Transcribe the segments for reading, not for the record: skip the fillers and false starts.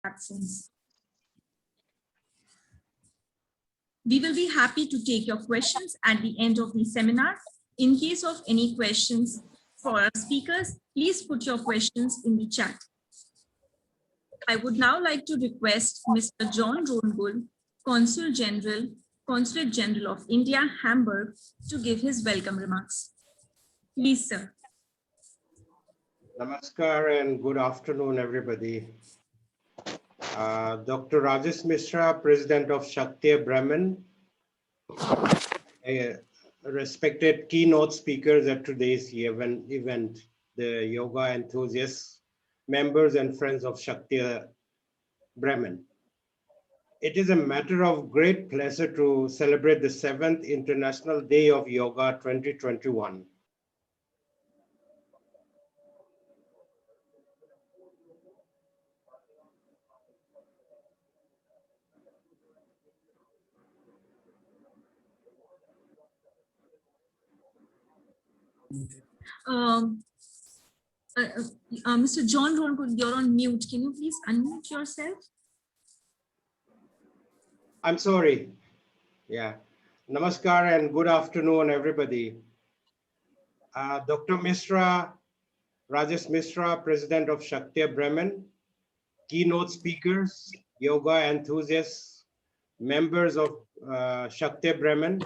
absence. We will be happy to take your questions at the end of the seminar. In case of any questions for our speakers, please put your questions in the chat. I would now like to request Mr. John Ruolngul, Consulate General of India, Hamburg, to give his welcome remarks. Please, sir. Namaskar and good afternoon, everybody. Dr. Rajesh Mishra, President of Shaktya Bremen, respected keynote speakers at today's event, the yoga enthusiasts, members and friends of Shaktya Bremen. It is a matter of great pleasure to celebrate the 7th International Day of Yoga 2021. Mr. John Ruolngul, you're on mute. Can you please unmute yourself? I'm sorry. Yeah. Namaskar and good afternoon, everybody. Dr. Rajesh Mishra, President of Shaktya Bremen, keynote speakers, yoga enthusiasts, members of Shaktya Bremen.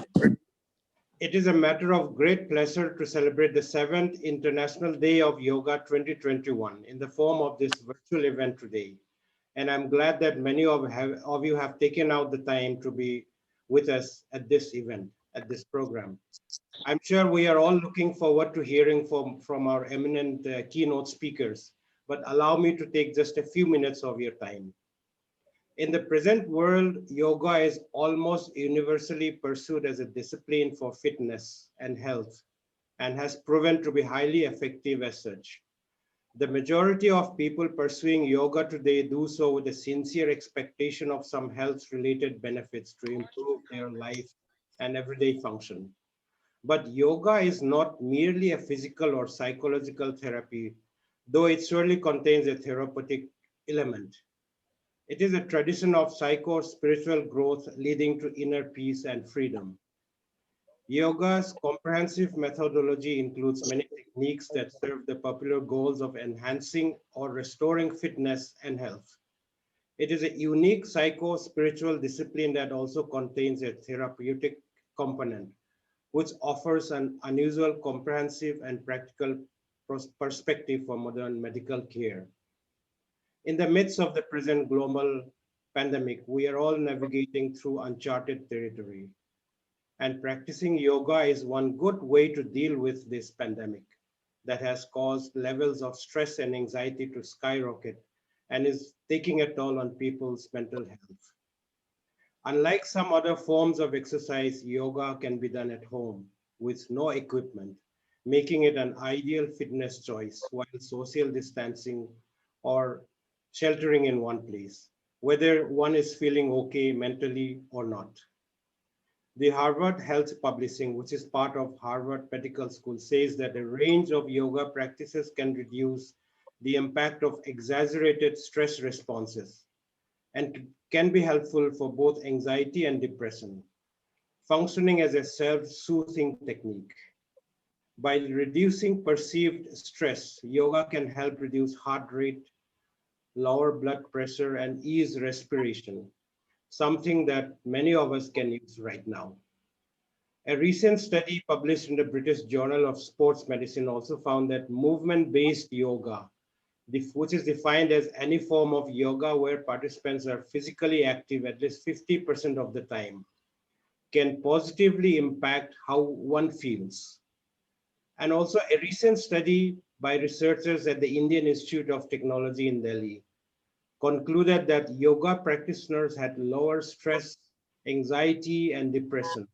It is a matter of great pleasure to celebrate the 7th International Day of Yoga 2021 in the form of this virtual event today. And I'm glad that many of you have taken out the time to be with us at this event, at this program. I'm sure we are all looking forward to hearing from our eminent keynote speakers, but allow me to take just a few minutes of your time. In the present world, yoga is almost universally pursued as a discipline for fitness and health, and has proven to be highly effective as such. The majority of people pursuing yoga today do so with a sincere expectation of some health-related benefits to improve their life and everyday function. But yoga is not merely a physical or psychological therapy, though it surely contains a therapeutic element. It is a tradition of psycho-spiritual growth leading to inner peace and freedom. Yoga's comprehensive methodology includes many techniques that serve the popular goals of enhancing or restoring fitness and health. It is a unique psycho-spiritual discipline that also contains a therapeutic component, which offers an unusual, comprehensive, and practical perspective for modern medical care. In the midst of the present global pandemic, we are all navigating through uncharted territory. And practicing yoga is one good way to deal with this pandemic that has caused levels of stress and anxiety to skyrocket and is taking a toll on people's mental health. Unlike some other forms of exercise, yoga can be done at home with no equipment, making it an ideal fitness choice while social distancing or sheltering in one place, whether one is feeling okay mentally or not. The Harvard Health Publishing, which is part of Harvard Medical School, says that a range of yoga practices can reduce the impact of exaggerated stress responses and can be helpful for both anxiety and depression, functioning as a self-soothing technique. By reducing perceived stress, yoga can help reduce heart rate, lower blood pressure, and ease respiration, something that many of us can use right now. A recent study published in the British Journal of Sports Medicine also found that movement-based yoga, which is defined as any form of yoga where participants are physically active at least 50% of the time, can positively impact how one feels. And also a recent study by researchers at the Indian Institute of Technology in Delhi concluded that yoga practitioners had lower stress, anxiety, and depression,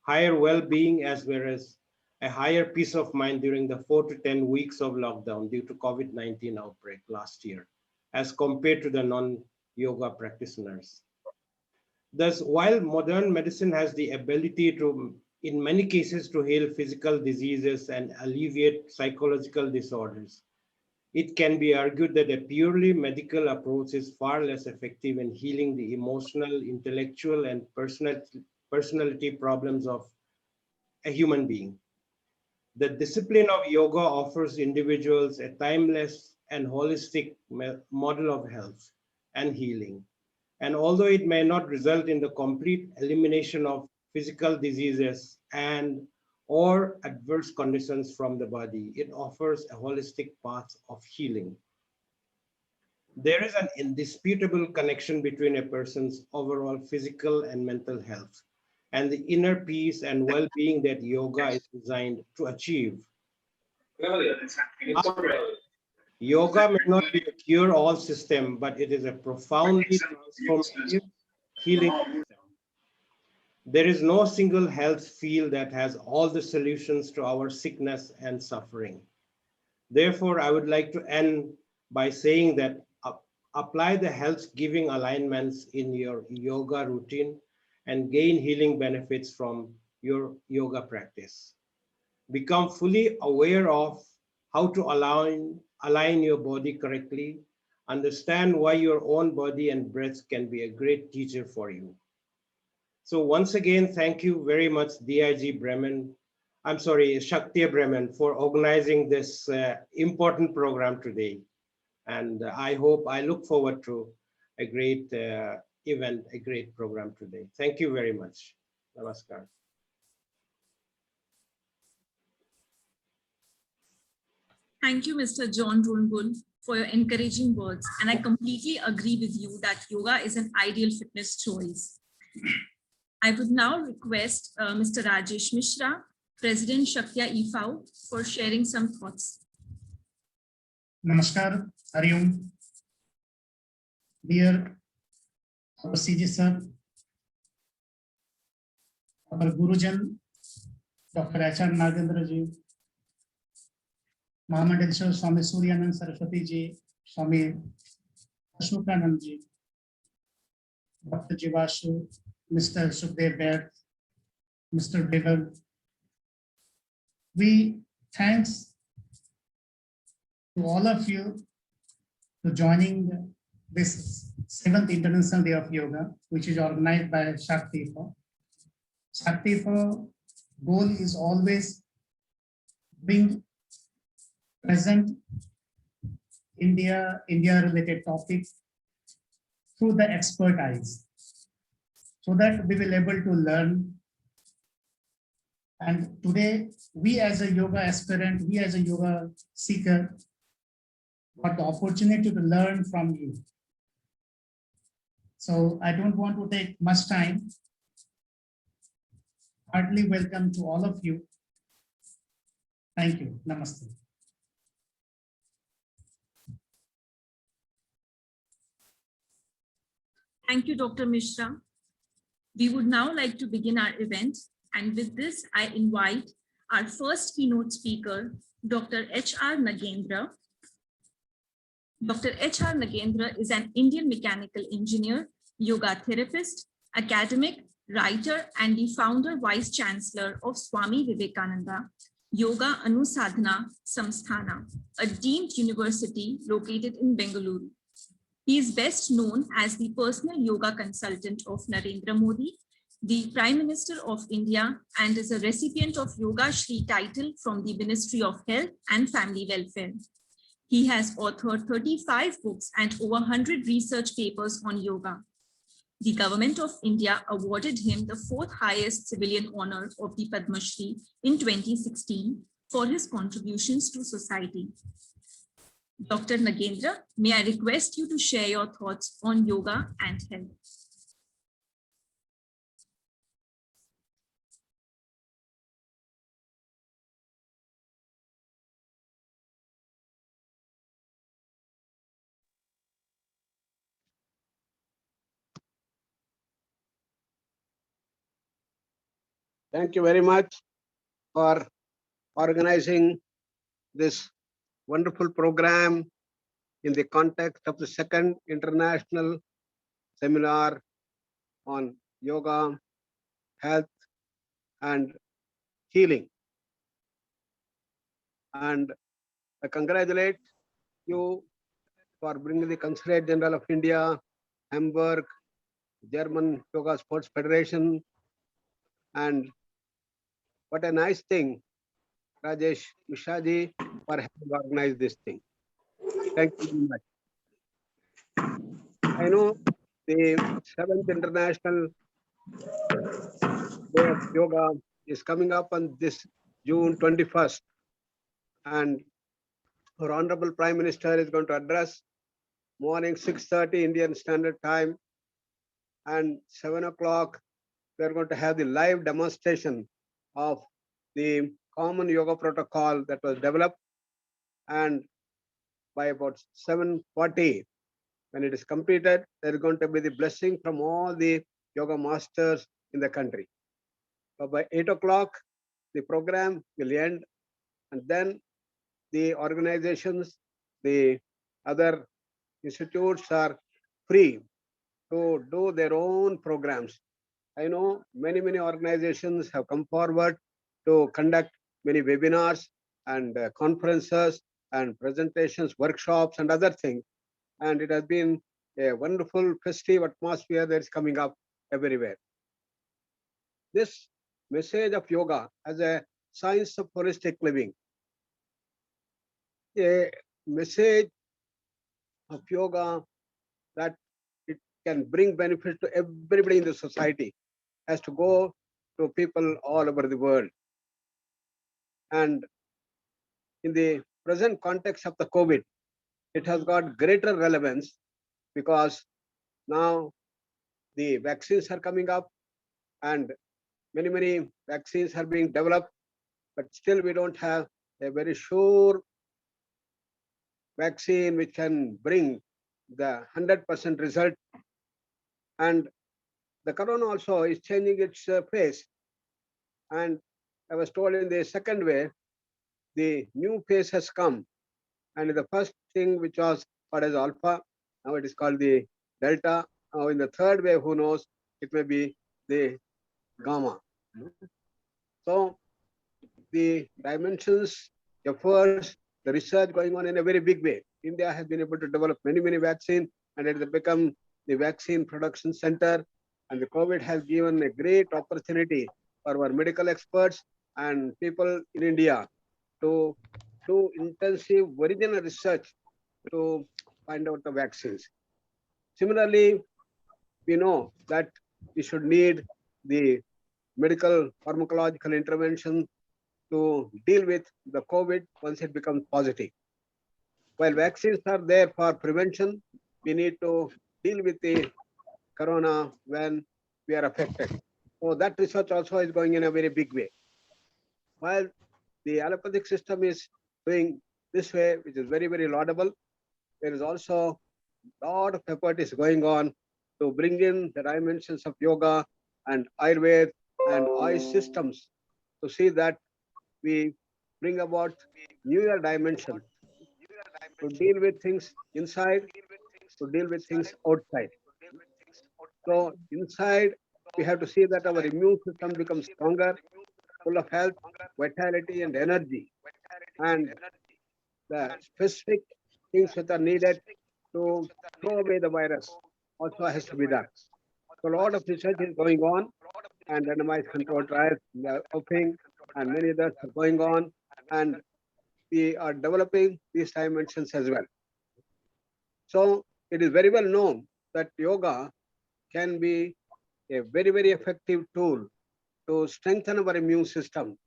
higher well-being, as well as a higher peace of mind during the 4 to 10 weeks of lockdown due to COVID-19 outbreak last year, as compared to the non-yoga practitioners. Thus, while modern medicine has the ability to, in many cases, to heal physical diseases and alleviate psychological disorders, it can be argued that a purely medical approach is far less effective in healing the emotional, intellectual, and personality problems of a human being. The discipline of yoga offers individuals a timeless and holistic model of health and healing. And although it may not result in the complete elimination of physical diseases and or adverse conditions from the body, it offers a holistic path of healing. There is an indisputable connection between a person's overall physical and mental health and the inner peace and well-being that yoga is designed to achieve. Yoga may not be a cure-all system, but it is a profoundly transformative healing system. There is no single health field that has all the solutions to our sickness and suffering. Therefore, I would like to end by saying that apply the health-giving alignments in your yoga routine and gain healing benefits from your yoga practice. Become fully aware of how to align your body correctly. Understand why your own body and breath can be a great teacher for you. So once again, thank you very much, DIG Bremen. I'm sorry, Shaktya Bremen, for organizing this important program today. And I look forward to a great event, a great program today. Thank you very much. Namaskar. Thank you, Mr. John Ruolngul, for your encouraging words. And I completely agree with you that yoga is an ideal fitness choice. I would now request Mr. Rajesh Mishra, President Shaktya IFAO, for sharing some thoughts. Namaskar, Hariom. Dear our CG sir, our Gurujan, Dr. Nagendra ji, Mahamandeleshwar Swami Suryananda Saraswati ji, Swami Ashokananda ji, Dr. Jivasu, Mr. Sukdev, Bretz, Mr. Vidya. We thanks to all of you for joining this 7th International Day of Yoga, which is organized by Shakti IFAO. Shakti IFAO goal is always bring present India related topics through the expert eyes, so that we will able to learn. And today, we as a yoga aspirant, we as a yoga seeker, got the opportunity to learn from you. So I don't want to take much time. Heartily welcome to all of you. Thank you. Namaste. Thank you, Dr. Mishra. We would now like to begin our event. And with this, I invite our first keynote speaker, Dr. HR Nagendra. Dr. HR Nagendra is an Indian mechanical engineer, yoga therapist, academic, writer, and the founder vice chancellor of Swami Vivekananda Yoga Anusadhana Samsthana, a deemed university located in Banglore. He is best known as the personal yoga consultant of Narendra Modi, the Prime Minister of India, and is a recipient of Yoga Shri title from the Ministry of Health and Family Welfare. He has authored 35 books and over 100 research papers on yoga. The Government of India awarded him the 4th highest civilian honor of the Padma Shri in 2016 for his contributions to society. Dr. Nagendra, may I request you to share your thoughts on yoga and health? Thank you very much for organizing this wonderful program in the context of the 2nd International Seminar on Yoga, Health, and Healing. And I congratulate you for bringing the Consulate General of India, Hamburg, German Yoga Sports Federation, and what a nice thing, Rajesh Mishra ji, for having organized this thing. Thank you very much. I know the 7th International Day of Yoga is coming up on this June 21st, and our Honorable Prime Minister is going to address morning 6:30 Indian Standard Time, and 7 o'clock we are going to have the live demonstration of the common yoga protocol that was developed, and by about 7:40, when it is completed, there is going to be the blessing from all the yoga masters in the country. So by 8 o'clock, the program will end, and then the organizations, the other institutes are free to do their own programs. I know many organizations have come forward to conduct many webinars and conferences and presentations, workshops and other things. And it has been a wonderful festive atmosphere that is coming up everywhere. This message of yoga as a science of holistic living, a message of yoga that it can bring benefit to everybody in the society, has to go to people all over the world. And in the present context of the COVID, it has got greater relevance because now the vaccines are coming up and many vaccines are being developed, but still we don't have a very sure vaccine which can bring the 100% result. And the corona also is changing its face. And I was told in the second wave, the new phase has come. And the first thing which was what is alpha, now it is called the delta. Now in the third wave, who knows, it may be the gamma. So the dimensions, efforts, the research going on in a very big way. India has been able to develop many vaccines, and it has become the vaccine production center. And the COVID has given a great opportunity for our medical experts and people in India to do intensive original research to find out the vaccines. Similarly, we know that we should need the medical pharmacological intervention to deal with the COVID once it becomes positive. While vaccines are there for prevention, we need to deal with the corona when we are affected. So that research also is going in a very big way. While the allopathic system is doing this way, which is very laudable, there is also a lot of effort is going on to bring in the dimensions of yoga and Ayurveda and Ayush systems to see that we bring about newer dimension to deal with things inside, to deal with things outside. So inside, we have to see that our immune system becomes stronger, full of health, vitality and energy. And the specific things that are needed to throw away the virus also has to be done. So a lot of research is going on, and randomized controlled trials are opening, and many others are going on, and we are developing these dimensions as well. So it is very well known that yoga can be a very effective tool to strengthen our immune system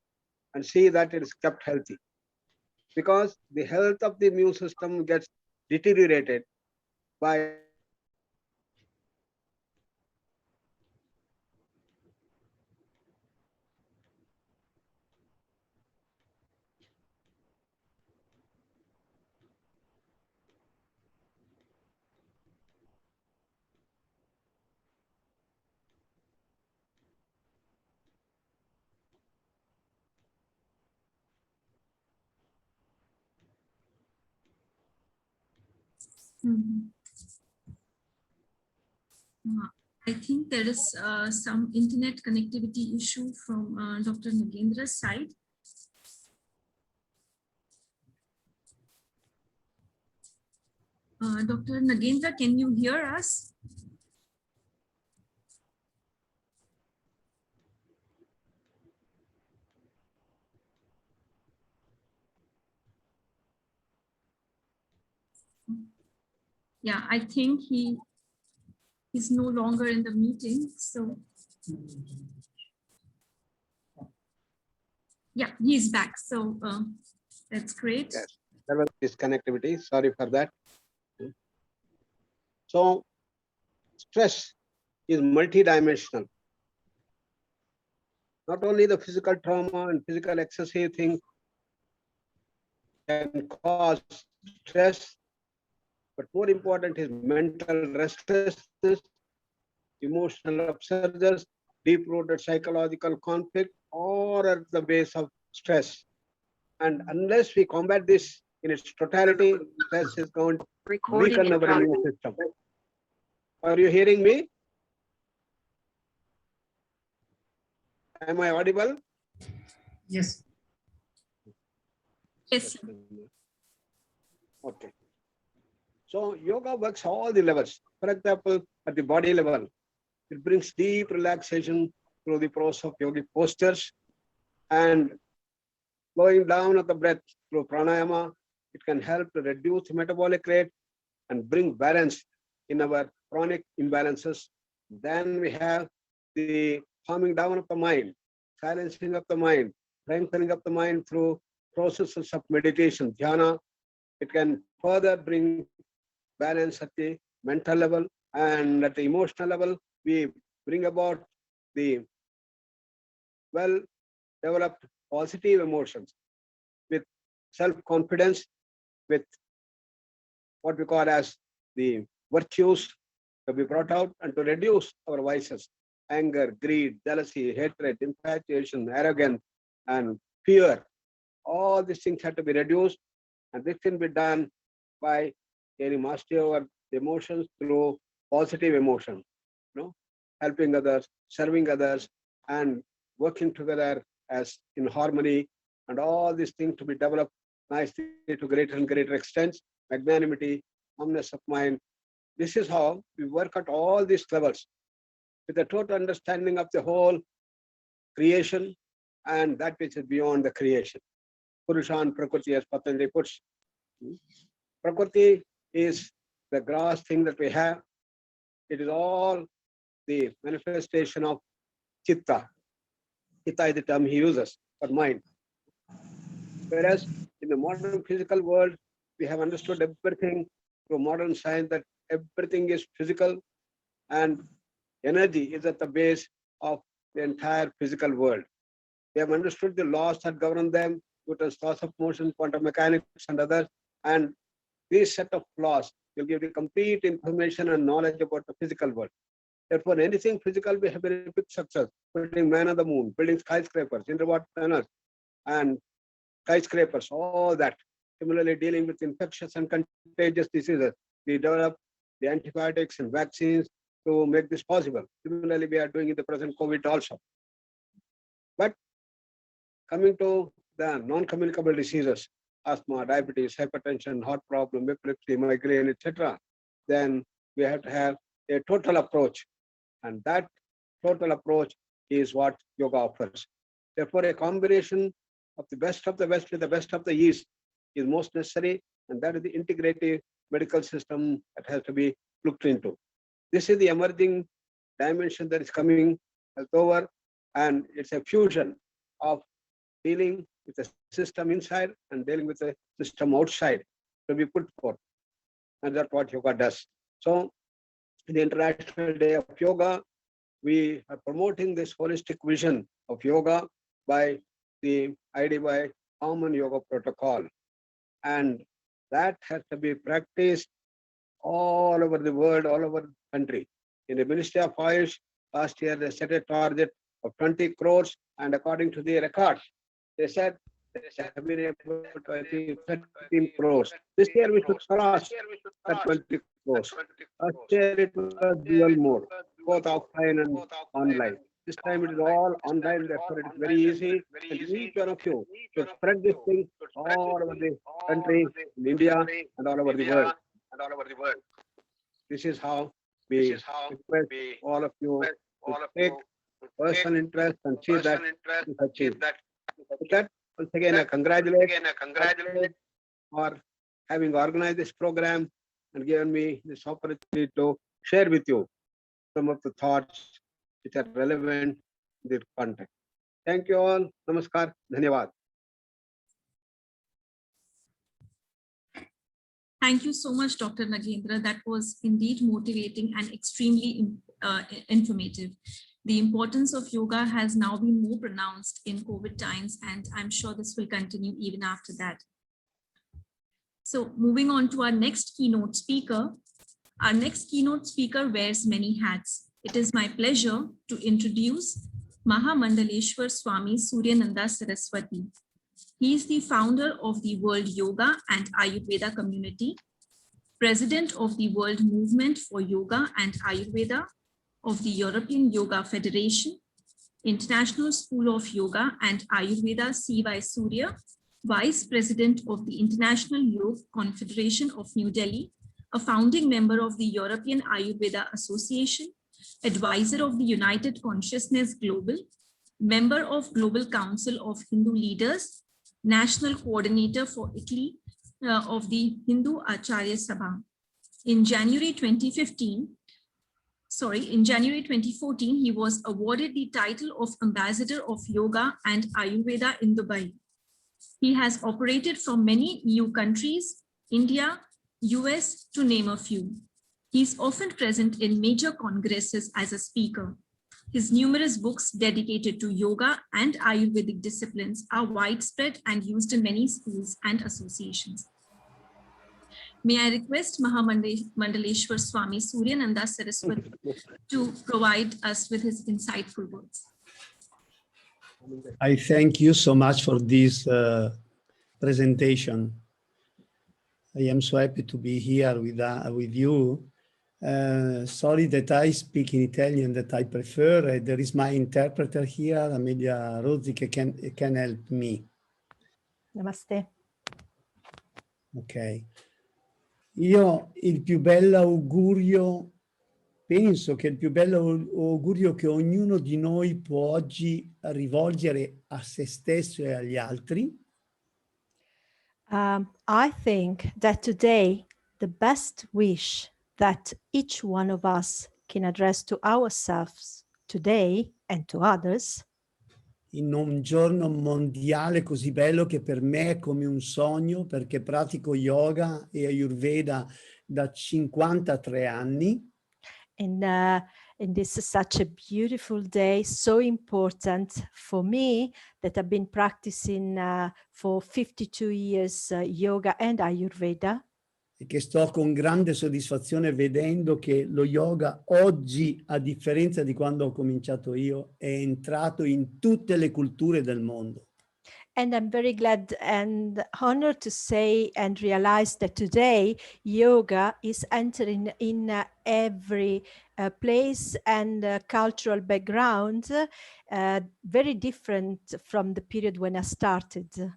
and see that it is kept healthy. Because the health of the immune system gets deteriorated by I think there is some internet connectivity issue from Dr. Nagendra's side. Dr. Nagendra, can you hear us? Yeah, I think he is no longer in the meeting. So yeah, he's back. So that's great. Yes, there was disconnectivity. Sorry for that. So stress is multidimensional. Not only the physical trauma and physical excessive things can cause stress, but more important is mental restlessness, emotional upsurges, deep-rooted psychological conflict, or at the base of stress. And unless we combat this in its totality, stress is going to weaken our immune system. Are you hearing me? Am I audible? Yes. Yes. Okay. So yoga works all the levels. For example, at the body level, it brings deep relaxation through the process of yogic postures, and flowing down at the breath through pranayama, it can help to reduce the metabolic rate and bring balance in our chronic imbalances. Then we have the calming down of the mind, silencing of the mind, strengthening of the mind through processes of meditation, dhyana. It can further bring balance at the mental level, and at the emotional level, we bring about the well-developed positive emotions with self-confidence, with what we call as the virtues to be brought out and to reduce our vices, anger, greed, jealousy, hatred, infatuation, arrogance, and fear. All these things have to be reduced, and this can be done by gaining mastery over the emotions through positive emotion, helping others, serving others, and working together as in harmony, and all these things to be developed nicely to greater and greater extents, magnanimity, calmness of mind. This is how we work at all these levels with a total understanding of the whole creation and that which is beyond the creation. Purushan Prakriti, as Patanjali puts. Prakriti is the gross thing that we have. It is all the manifestation of chitta. Chitta is the term he uses for mind. Whereas in the modern physical world, we have understood everything through modern science that everything is physical and energy is at the base of the entire physical world. We have understood the laws that govern them, Newton's laws of motion, quantum mechanics, and others. And this set of laws will give you complete information and knowledge about the physical world. Therefore, anything physical, we have been a big success. Putting man on the moon, building skyscrapers, underwater tunnels, and skyscrapers, all that. Similarly, dealing with infectious and contagious diseases, we develop the antibiotics and vaccines to make this possible. Similarly, we are doing in the present COVID also. But coming to the non-communicable diseases, asthma, diabetes, hypertension, heart problem, epilepsy, migraine, etc., then we have to have a total approach. And that total approach is what yoga offers. Therefore, a combination of the best with the best of the East is most necessary, and that is the integrative medical system that has to be looked into. This is the emerging dimension that is coming over, and it's a fusion of dealing with the system inside and dealing with the system outside to be put forth. And that's what yoga does. So, the International Day of Yoga, we are promoting this holistic vision of yoga by the idea by common yoga protocol. And that has to be practiced all over the world, all over the country. In the Ministry of Ayush, last year they set a target of 20 crores, and according to the records, they said they have been able to achieve 13 crores. This year we should cross that 20 crores. Last year it was dual mode, both offline and online. This time it is all online, therefore it is very easy. And each one of you should spread this thing all over the country, in India, and all over the world. and all over the world. This is how we request all of you to take personal interest and see that is achieved. With that, once again, I congratulate for having organized this program and given me this opportunity to share with you some of the thoughts which are relevant in this context. Thank you all. Namaskar. Dhanyavad. Thank you so much, Dr. Nagendra. That was indeed motivating and extremely informative. The importance of yoga has now been more pronounced in COVID times, and I'm sure this will continue even after that. So moving on to our next keynote speaker. Our next keynote speaker wears many hats. It is my pleasure to introduce Mahamandaleshwar Swami Suryananda Saraswati. He is the founder of the World Yoga and Ayurveda Community, President of the World Movement for Yoga and Ayurveda of the European Yoga Federation, International School of Yoga and Ayurveda CY Surya, Vice President of the International Yoga Confederation of New Delhi, a founding member of the European Ayurveda Association, advisor of the United Consciousness Global, member of Global Council of Hindu Leaders, National Coordinator for Italy of the Hindu Acharya Sabha. In January 2014, he was awarded the title of Ambassador of Yoga and Ayurveda in Dubai. He has operated from many EU countries, India, US, to name a few. He is often present in major congresses as a speaker. His numerous books dedicated to yoga and Ayurvedic disciplines are widespread and used in many schools and associations. May I request Mahamandaleshwar Swami Suryananda Saraswati to provide us with his insightful words. I thank you so much for this presentation. I am so happy to be here with you. Sorry that I speak in Italian, that I prefer. There is my interpreter here, Amelia Rozzi, can help me. Namaste. Ok. Io il più bello augurio, penso che il più bello augurio che ognuno di noi può oggi rivolgere a se stesso e agli altri. I think that today the best wish that each one of us can address to ourselves today and to others in un giorno mondiale così bello che per me è come un sogno, perché pratico yoga e Ayurveda da 53 anni. And this is such a beautiful day, so important for me that I've been practicing for 52 years yoga and Ayurveda. E che sto con grande soddisfazione vedendo che lo yoga oggi, a differenza di quando ho cominciato io, è entrato in tutte le culture del mondo. And I'm very glad and honored to say and realize that today yoga is entering in every place and cultural background, very different from the period when I started.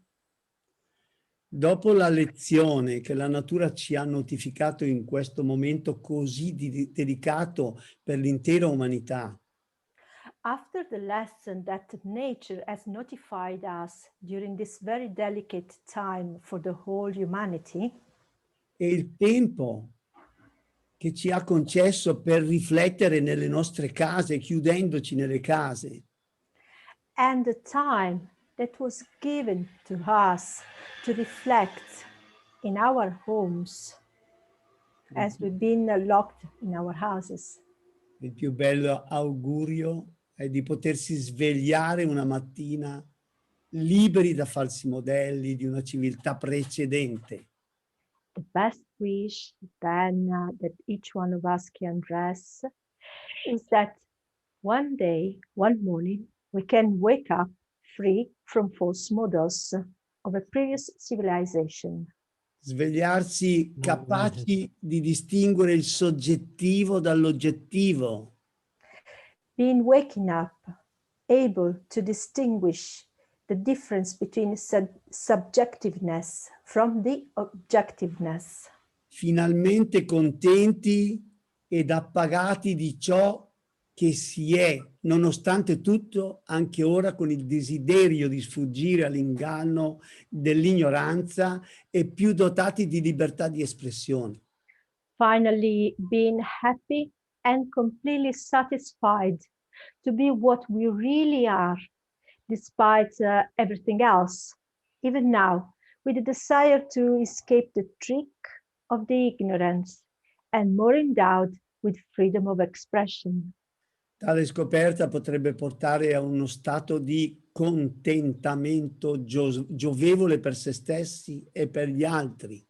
Dopo la lezione che la natura ci ha notificato in questo momento così delicato per l'intera umanità, after the lesson that nature has notified us during this very delicate time for the whole humanity, e il tempo che ci ha concesso per riflettere nelle nostre case, chiudendoci nelle case, and the time that was given to us to reflect in our homes as we've been locked in our houses. il più bello augurio è di potersi svegliare una mattina liberi da falsi modelli di una civiltà precedente. The best wish then that each one of us can dress is that one day, one morning, we can wake up free from false models of a previous civilization. Svegliarsi capaci di distinguere il soggettivo dall'oggettivo. Being waking up, able to distinguish the difference between subjectiveness from the objectiveness. finalmente contenti ed appagati di ciò che si è, nonostante tutto, anche ora con il desiderio di sfuggire all'inganno dell'ignoranza e più dotati di libertà di espressione. Finally being happy and completely satisfied to be what we really are, despite everything else, even now, with the desire to escape the trick of the ignorance and more endowed with freedom of expression. Tale scoperta potrebbe portare a uno stato di contentamento giovevole per se stessi e per gli altri.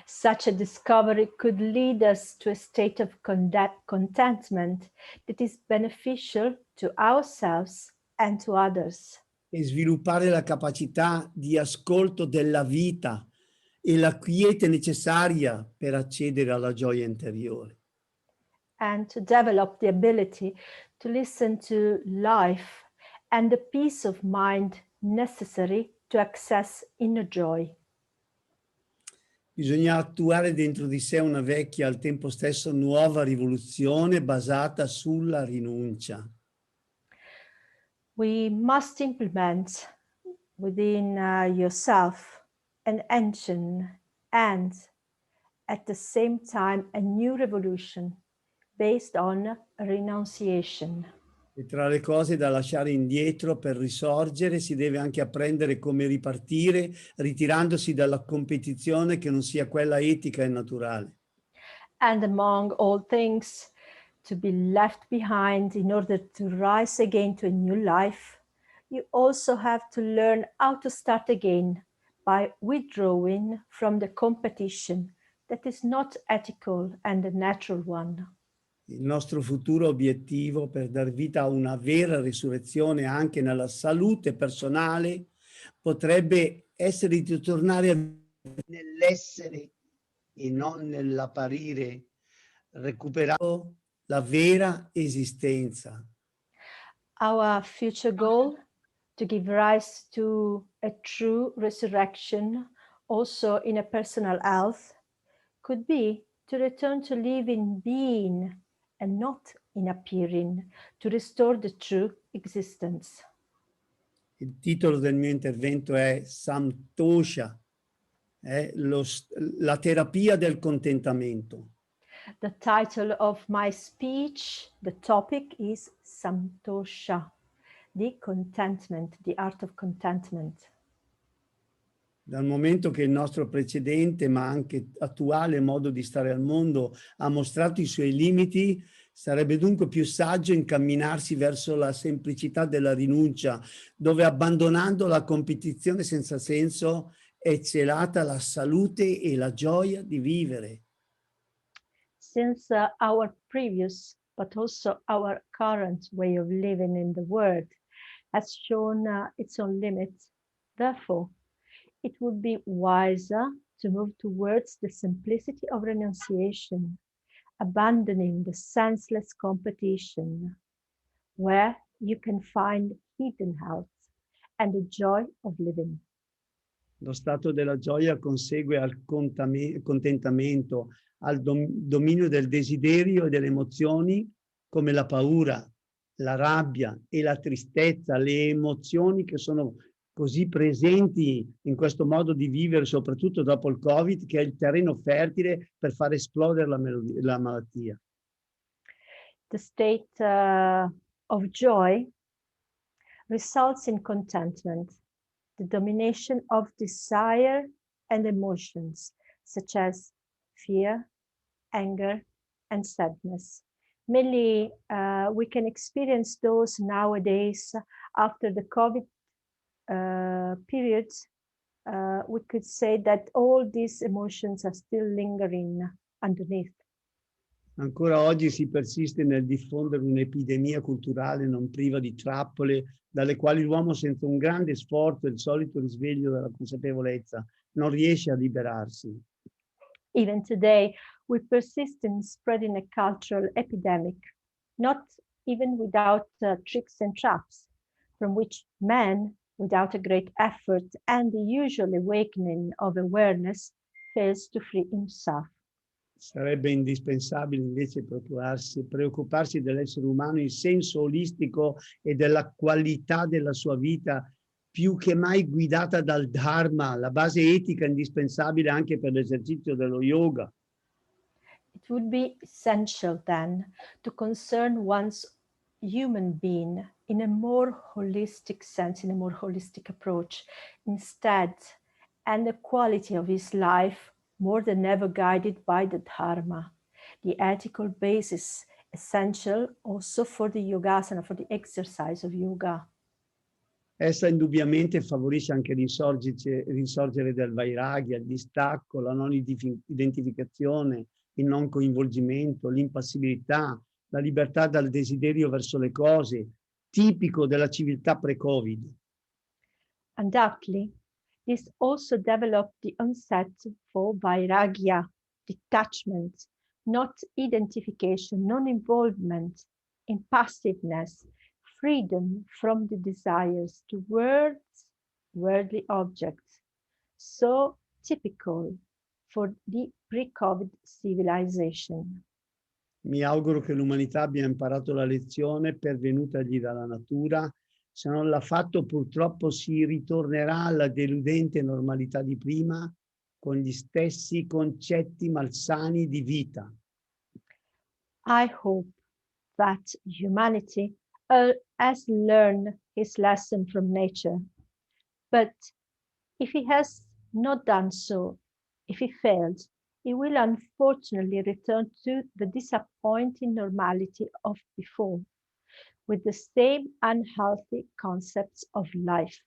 Such a discovery could lead us to a state of contentment that is beneficial to ourselves and to others. E sviluppare la capacità di ascolto della vita e la quiete necessaria per accedere alla gioia interiore. And to develop the ability to listen to life and the peace of mind necessary to access inner joy. Bisogna attuare dentro di sé una vecchia, al tempo stesso nuova rivoluzione basata sulla rinuncia. We must implement within yourself an ancient and at the same time a new revolution based on renunciation. E tra le cose da lasciare indietro per risorgere si deve anche apprendere come ripartire, ritirandosi dalla competizione che non sia quella etica e naturale. And among all things to be left behind in order to rise again to a new life, you also have to learn how to start again by withdrawing from the competition that is not ethical and a natural one. Il nostro futuro obiettivo per dar vita a una vera risurrezione anche nella salute personale potrebbe essere di tornare nell'essere e non nell'apparire, recuperando la vera esistenza. Our future goal to give rise to a true resurrection also in a personal health could be to return to live in being and not in appearing, to restore the true existence. Il titolo del mio intervento è Santosha, la terapia del contentamento. The title of my speech, the topic is Santosha, the contentment, the art of contentment. Dal momento che il nostro precedente, ma anche attuale modo di stare al mondo ha mostrato i suoi limiti, sarebbe dunque più saggio incamminarsi verso la semplicità della rinuncia, dove abbandonando la competizione senza senso è celata la salute e la gioia di vivere. Since our previous, but also our current way of living in the world has shown its own limits, therefore, it would be wiser to move towards the simplicity of renunciation, abandoning the senseless competition, where you can find hidden health and the joy of living. Lo stato della gioia consegue al contentamento, al dominio del desiderio e delle emozioni come la paura, la rabbia e la tristezza, le emozioni che sono così presenti in questo modo di vivere, soprattutto dopo il Covid, che è il terreno fertile per far esplodere la malattia. The state of joy results in contentment, the domination of desire and emotions, such as fear, anger, and sadness. Mainly, we can experience those nowadays after the COVID period. We could say that all these emotions are still lingering underneath. Ancora oggi si persiste nel diffondere un'epidemia culturale non priva di trappole, dalle quali l'uomo, senza un grande sforzo e il solito risveglio della consapevolezza, non riesce a liberarsi. Even today, we persist in spreading a cultural epidemic, not even without tricks and traps, from which man, without a great effort and the usual awakening of awareness, fails to free himself. Sarebbe indispensabile invece preoccuparsi dell'essere umano in senso olistico e della qualità della sua vita, più che mai guidata dal Dharma, la base etica indispensabile anche per l'esercizio dello yoga. It would be essential then to concern one's human being in a more holistic sense, in a more holistic approach instead, and the quality of his life more than ever guided by the Dharma, the ethical basis essential also for the yogasana, for the exercise of yoga. Essa indubbiamente favorisce anche l'insorgere del vairagya, il distacco, la non identificazione, il non coinvolgimento, l'impassibilità, la libertà dal desiderio verso le cose, tipico della civiltà pre-Covid. Undoubtedly, this also developed the concept for vairagya, detachment, not identification, non-involvement, impassiveness, freedom from the desires towards worldly objects, so typical for the pre-Covid civilization. Mi auguro che l'umanità abbia imparato la lezione pervenutagli dalla natura. Se non l'ha fatto, purtroppo si ritornerà alla deludente normalità di prima con gli stessi concetti malsani di vita. I hope that humanity has learned his lesson from nature. But if he has not done so, if he failed, he will unfortunately return to the disappointing normality of before, with the same unhealthy concepts of life.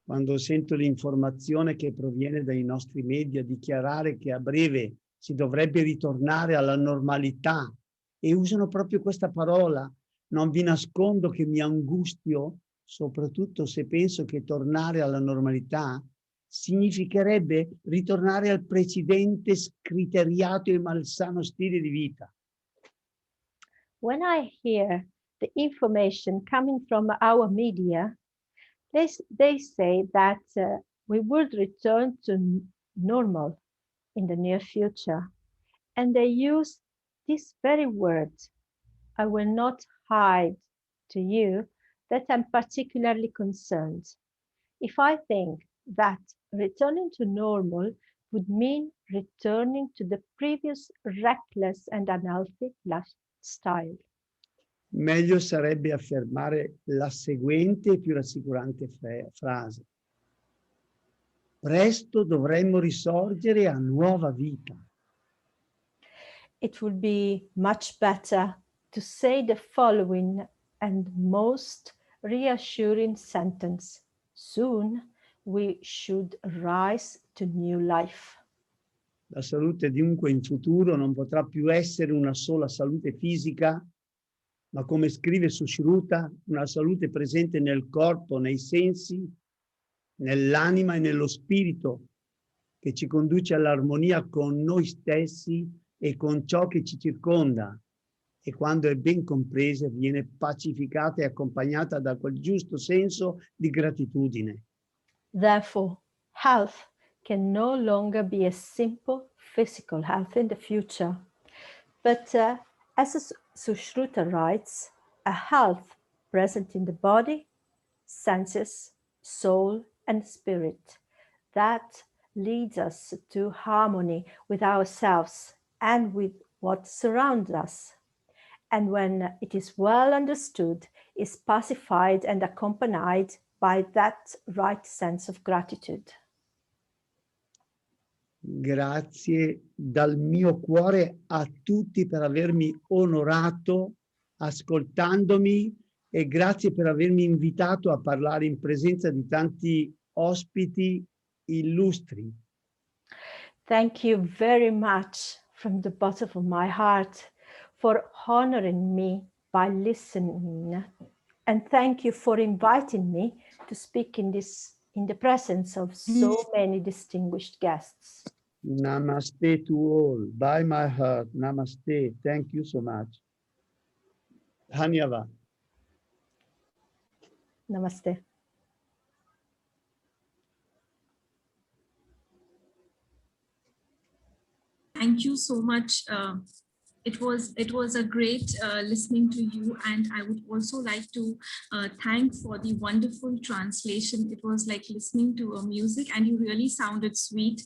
Quando sento l'informazione che proviene dai nostri media dichiarare che a breve si dovrebbe ritornare alla normalità, e usano proprio questa parola, non vi nascondo che mi angustio, soprattutto se penso che tornare alla normalità significherebbe ritornare al precedente scriteriato e malsano stile di vita. When I hear the information coming from our media, they say that we would return to normal in the near future. And they use this very word. I will not hide to you that I'm particularly concerned. If I think that returning to normal would mean returning to the previous reckless and unhealthy lifestyle. Meglio sarebbe affermare la seguente e più rassicurante frase. Presto dovremmo risorgere a nuova vita. It would be much better to say the following and most reassuring sentence. Soon we should rise to new life. La salute dunque in futuro non potrà più essere una sola salute fisica, ma come scrive Sushruta, una salute presente nel corpo, nei sensi, nell'anima e nello spirito, che ci conduce all'armonia con noi stessi e con ciò che ci circonda, e quando è ben compresa viene pacificata e accompagnata da quel giusto senso di gratitudine. Therefore, health can no longer be a simple physical health in the future, but as Sushruta writes, a health present in the body, senses, soul, and spirit that leads us to harmony with ourselves and with what surrounds us. And when it is well understood, is pacified and accompanied by that right sense of gratitude. Grazie dal mio cuore a tutti per avermi onorato ascoltandomi e grazie per avermi invitato a parlare in presenza di tanti ospiti illustri. Thank you very much from the bottom of my heart for honoring me by listening, and thank you for inviting me to speak in the presence of so many distinguished guests. Namaste to all. By my heart, namaste. Thank you so much. Dhanyavad. Namaste. Thank you so much. It was a great listening to you, and I would also like to thank for the wonderful translation. It was like listening to a music, and you really sounded sweet.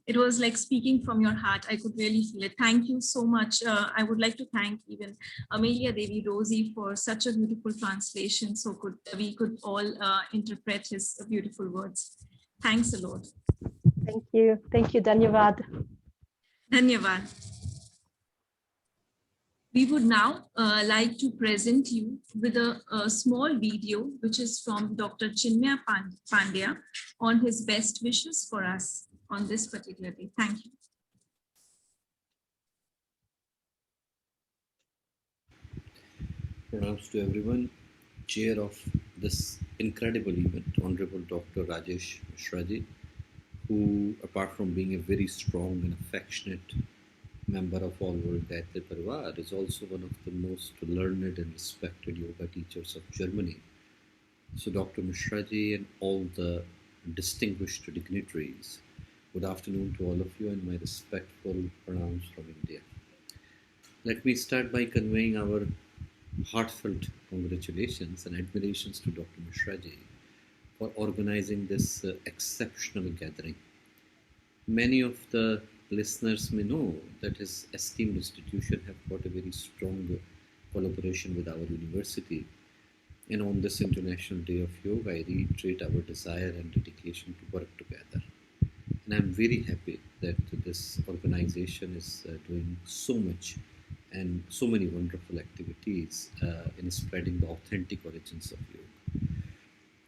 It was like speaking from your heart. I could really feel it. Thank you so much. I would like to thank even Amelia Devi Rosie for such a beautiful translation, so we could all interpret his beautiful words. Thanks a lot. Thank you, Dhanyavad. Dhanyavad. We would now like to present you with a small video, which is from Dr. Chinmaya Pandya on his best wishes for us on this particular day. Thank you. Pronouns to everyone. Chair of this incredible event, Honorable Dr. Rajesh Mishra, who, apart from being a very strong and affectionate member of All World Gayatri Parivar, is also one of the most learned and respected yoga teachers of Germany. So Dr. Mishra and all the distinguished dignitaries, good afternoon to all of you and my respectful pronouns from India. Let me start by conveying our heartfelt congratulations and admirations to Dr. Mishra for organizing this exceptional gathering. Many of the listeners may know that his esteemed institution have got a very strong collaboration with our university. And on this International Day of Yoga, I reiterate our desire and dedication to work together. And I'm very happy that this organization is doing so much and so many wonderful activities in spreading the authentic origins of yoga.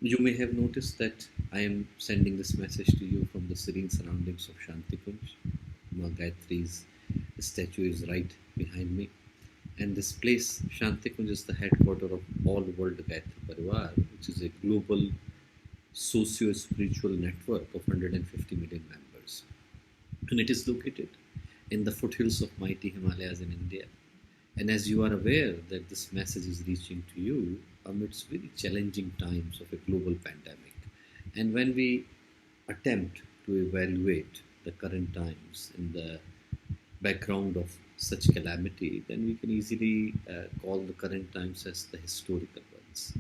You may have noticed that I am sending this message to you from the serene surroundings of Shanti Kunj. Ma Gayatri's statue is right behind me. And this place, Shanti Kunj, is the headquarters of All World Gayatri Parivar, which is a global socio-spiritual network of 150 million members. And it is located in the foothills of mighty Himalayas in India. And as you are aware that this message is reaching to you amidst very challenging times of a global pandemic. And when we attempt to evaluate the current times in the background of such calamity, then we can easily call the current times as the historical ones.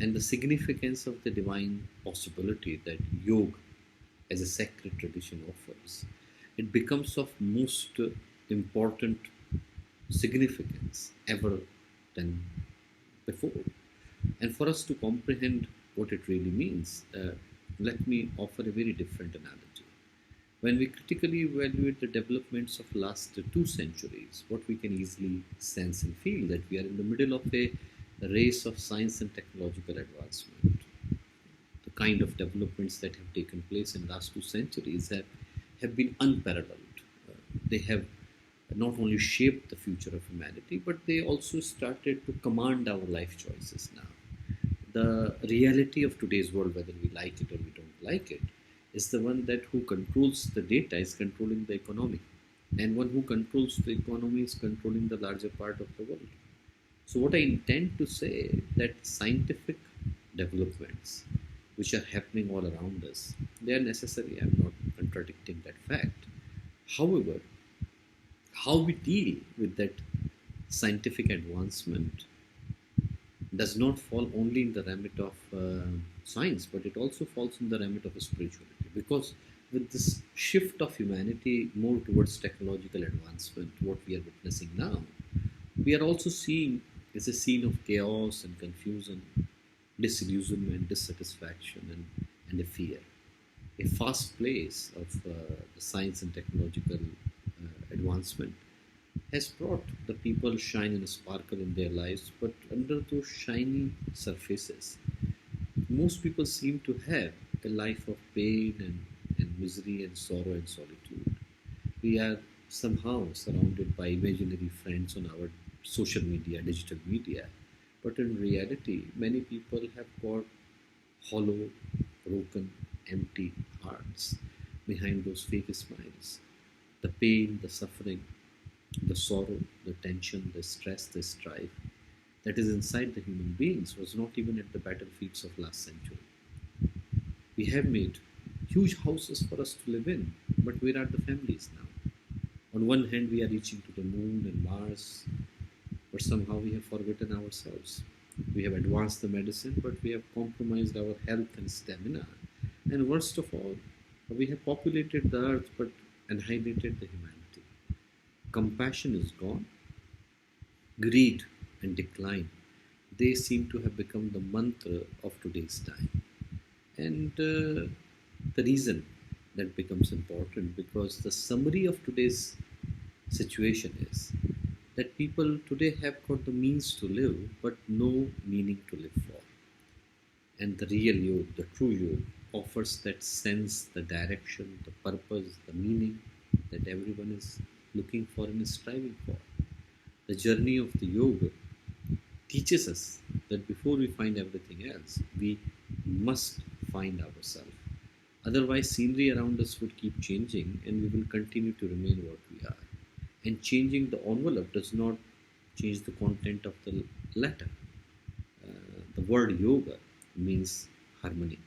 And the significance of the divine possibility that yoga as a sacred tradition offers, it becomes of most important significance ever than before. And for us to comprehend what it really means, let me offer a very different analogy. When we critically evaluate the developments of last 2 centuries, what we can easily sense and feel that we are in the middle of a race of science and technological advancement. The kind of developments that have taken place in the last 2 centuries have been unparalleled. They have not only shaped the future of humanity, but they also started to command our life choices now. The reality of today's world, whether we like it or we don't like it, is the one that who controls the data is controlling the economy. And one who controls the economy is controlling the larger part of the world. So what I intend to say that scientific developments which are happening all around us, they are necessary. I'm not contradicting that fact. However, how we deal with that scientific advancement does not fall only in the remit of science, but it also falls in the remit of spirituality. Because with this shift of humanity more towards technological advancement, what we are witnessing now, we are also seeing is a scene of chaos and confusion, disillusionment, dissatisfaction, and a fear. A fast pace of the science and technological advancement has brought the people shine and sparkle in their lives, but under those shiny surfaces, most people seem to have a life of pain and misery and sorrow and solitude. We are somehow surrounded by imaginary friends on our social media, digital media, but in reality, many people have got hollow, broken, empty hearts behind those fake smiles. The pain, the suffering, the sorrow, the tension, the stress, the strife that is inside the human beings was not even at the battlefields of last century. We have made huge houses for us to live in, but where are the families now? On one hand, we are reaching to the moon and Mars, but somehow we have forgotten ourselves. We have advanced the medicine, but we have compromised our health and stamina. And worst of all, we have populated the earth but annihilated the humanity. Compassion is gone. Greed and decline, they seem to have become the mantra of today's time. And the reason that becomes important, because the summary of today's situation is that people today have got the means to live but no meaning to live for. And the real yoga, the true yoga, offers that sense, the direction, the purpose, the meaning that everyone is looking for and is striving for. The journey of the yoga teaches us that before we find everything else, we must find ourselves. Otherwise, scenery around us would keep changing and we will continue to remain what we are. And changing the envelope does not change the content of the letter. The word yoga means harmony.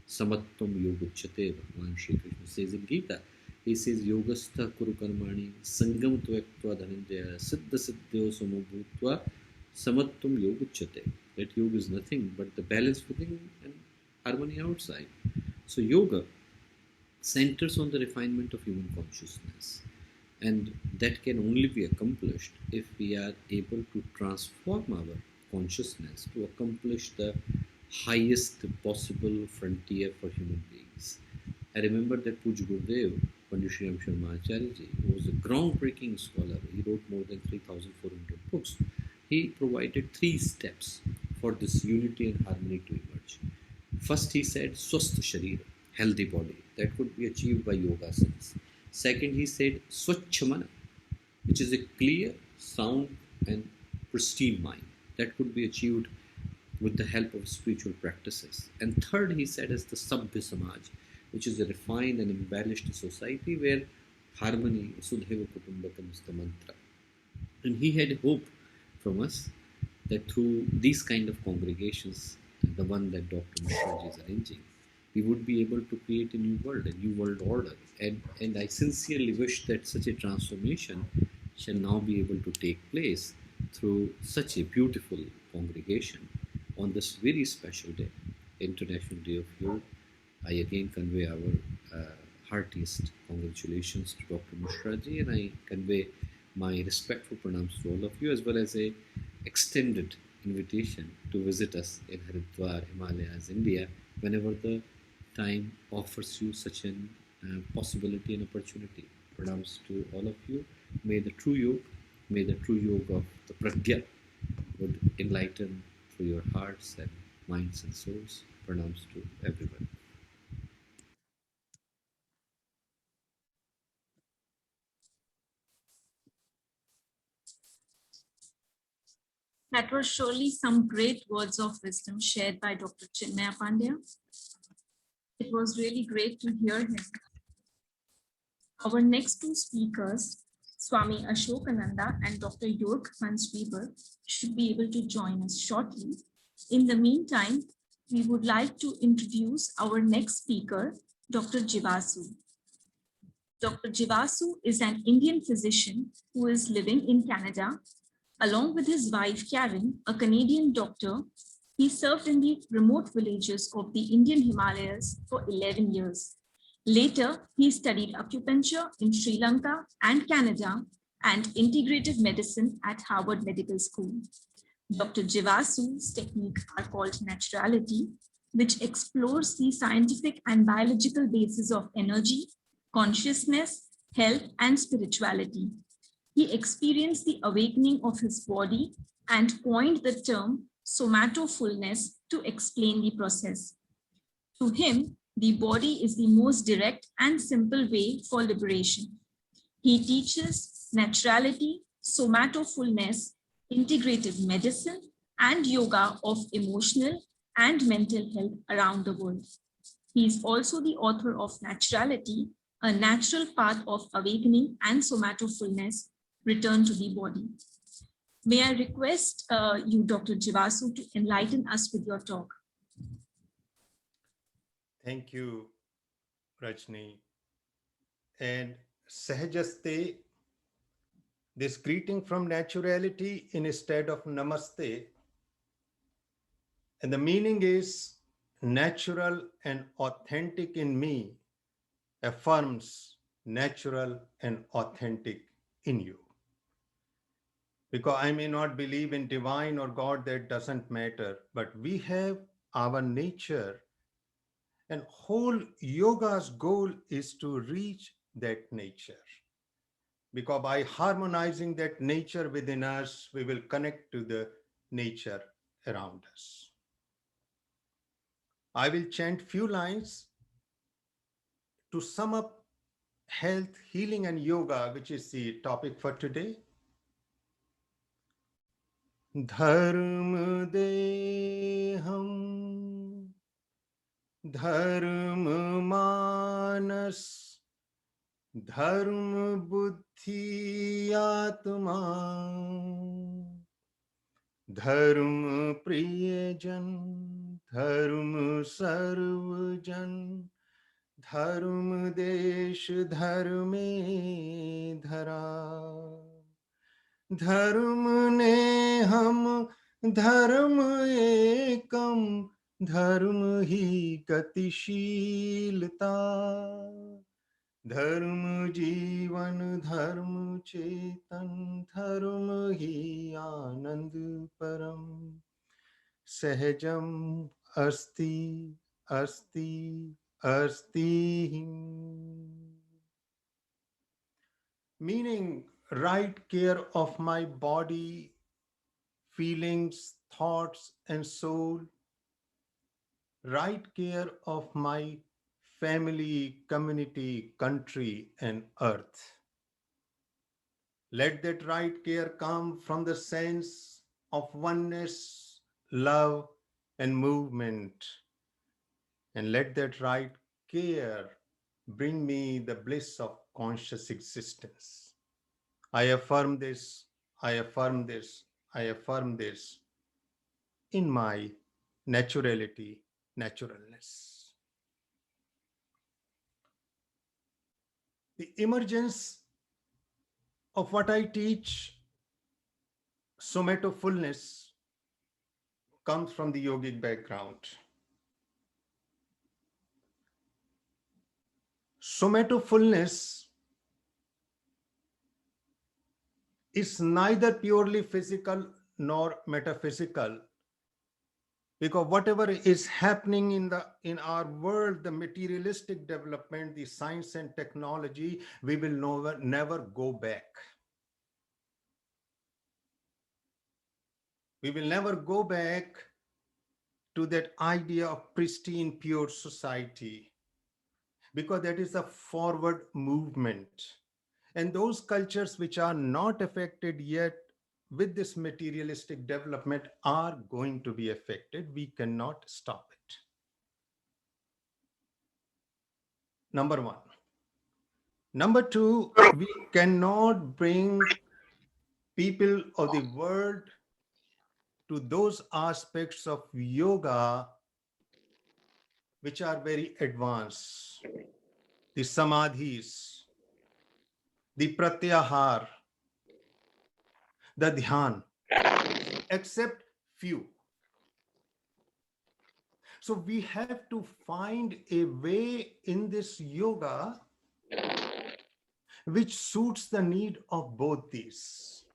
Samatvam yoguchyate, Bhagavan Shri Krishna says in Gita. He says, Yogastha kuru karmani, sangam tvaktva dhananjaya, siddha siddhyo samabhutva, samatvam yoguchyate. That yoga is nothing but the balance within and harmony outside. So yoga centers on the refinement of human consciousness. And that can only be accomplished if we are able to transform our consciousness to accomplish the highest possible frontier for human beings. I remember that Puj Gurudev, Pandit Shri Ram Sharma Acharya ji, who was a groundbreaking scholar. He wrote more than 3,400 books. He provided 3 steps for this unity and harmony to emerge. First, he said, Swasth Sharira, healthy body. That could be achieved by yogasanas. Second, he said, Swachha Mana, which is a clear, sound, and pristine mind. That could be achieved with the help of spiritual practices. And third, he said, is the Sabhya Samaj, which is a refined and embellished society where harmony, Sudheva Kutumbakam, is the mantra. And he had hope from us that through these kind of congregations, the one that Dr. Mishra is arranging, we would be able to create a new world order. And I sincerely wish that such a transformation shall now be able to take place through such a beautiful congregation on this very special day, International Day of Yoga. I again convey our heartiest congratulations to Dr. Mishra ji, and I convey my respectful pranams to all of you, as well as a extended invitation to visit us in Haridwar, Himalayas, India, whenever the time offers you such an possibility and opportunity. Pranams to all of you. May the true yoga of the Pragya would enlighten through your hearts and minds and souls. Pranams to everyone. That were surely some great words of wisdom shared by Dr. Chinmaya Pandya. It was really great to hear him. Our next 2 speakers, Swami Ashokananda and Dr. York Hansweber, should be able to join us shortly. In the meantime, we would like to introduce our next speaker, Dr. Jivasu. Dr. Jivasu is an Indian physician who is living in Canada. Along with his wife, Karen, a Canadian doctor, he served in the remote villages of the Indian Himalayas for 11 years. Later, he studied acupuncture in Sri Lanka and Canada and integrative medicine at Harvard Medical School. Dr. Jivasu's techniques are called Naturality, which explores the scientific and biological basis of energy, consciousness, health, and spirituality. He experienced the awakening of his body and coined the term somatofulness to explain the process. To him, the body is the most direct and simple way for liberation. He teaches naturality, somatofulness, integrative medicine, and yoga of emotional and mental health around the world. He is also the author of Naturality, a natural path of awakening and somatofulness, return to the body. May I request you, Dr. Jivasu, to enlighten us with your talk. Thank you, Rajni. And Sahajaste this greeting from naturality instead of namaste. And the meaning is natural and authentic in me affirms natural and authentic in you. Because I may not believe in divine or God, that doesn't matter, but we have our nature, and whole yoga's goal is to reach that nature. Because by harmonizing that nature within us, we will connect to the nature around us. I will chant few lines to sum up health, healing, and yoga, which is the topic for today. Dharma deham, dharma manas, dharma buddhi atma, dharma priyajan, dharma sarvajan, dharma desh dharme dhara. धर्म ने हम धर्म एकम, धर्म ही गतिशीलता, धर्म जीवन धर्म चेतन, धर्म ही आनंद परम, सहजम अस्ति अस्ति अस्ति. Meaning, right care of my body, feelings, thoughts, and soul, right care of my family, community, country, and earth. Let that right care come from the sense of oneness, love, and movement. And let that right care bring me the bliss of conscious existence. I affirm this, I affirm this, I affirm this in my naturality, naturalness. The emergence of what I teach, somatofulness, comes from the yogic background. Somatofulness is neither purely physical nor metaphysical, because whatever is happening in our world, the materialistic development, the science and technology, we will never go back. We will never go back to that idea of pristine, pure society, because that is a forward movement. And those cultures which are not affected yet with this materialistic development are going to be affected. We cannot stop it. Number one. Number two, we cannot bring people of the world to those aspects of yoga which are very advanced. The samadhis, the pratyahar, the dhyan, except few. So we have to find a way in this yoga which suits the need of both these.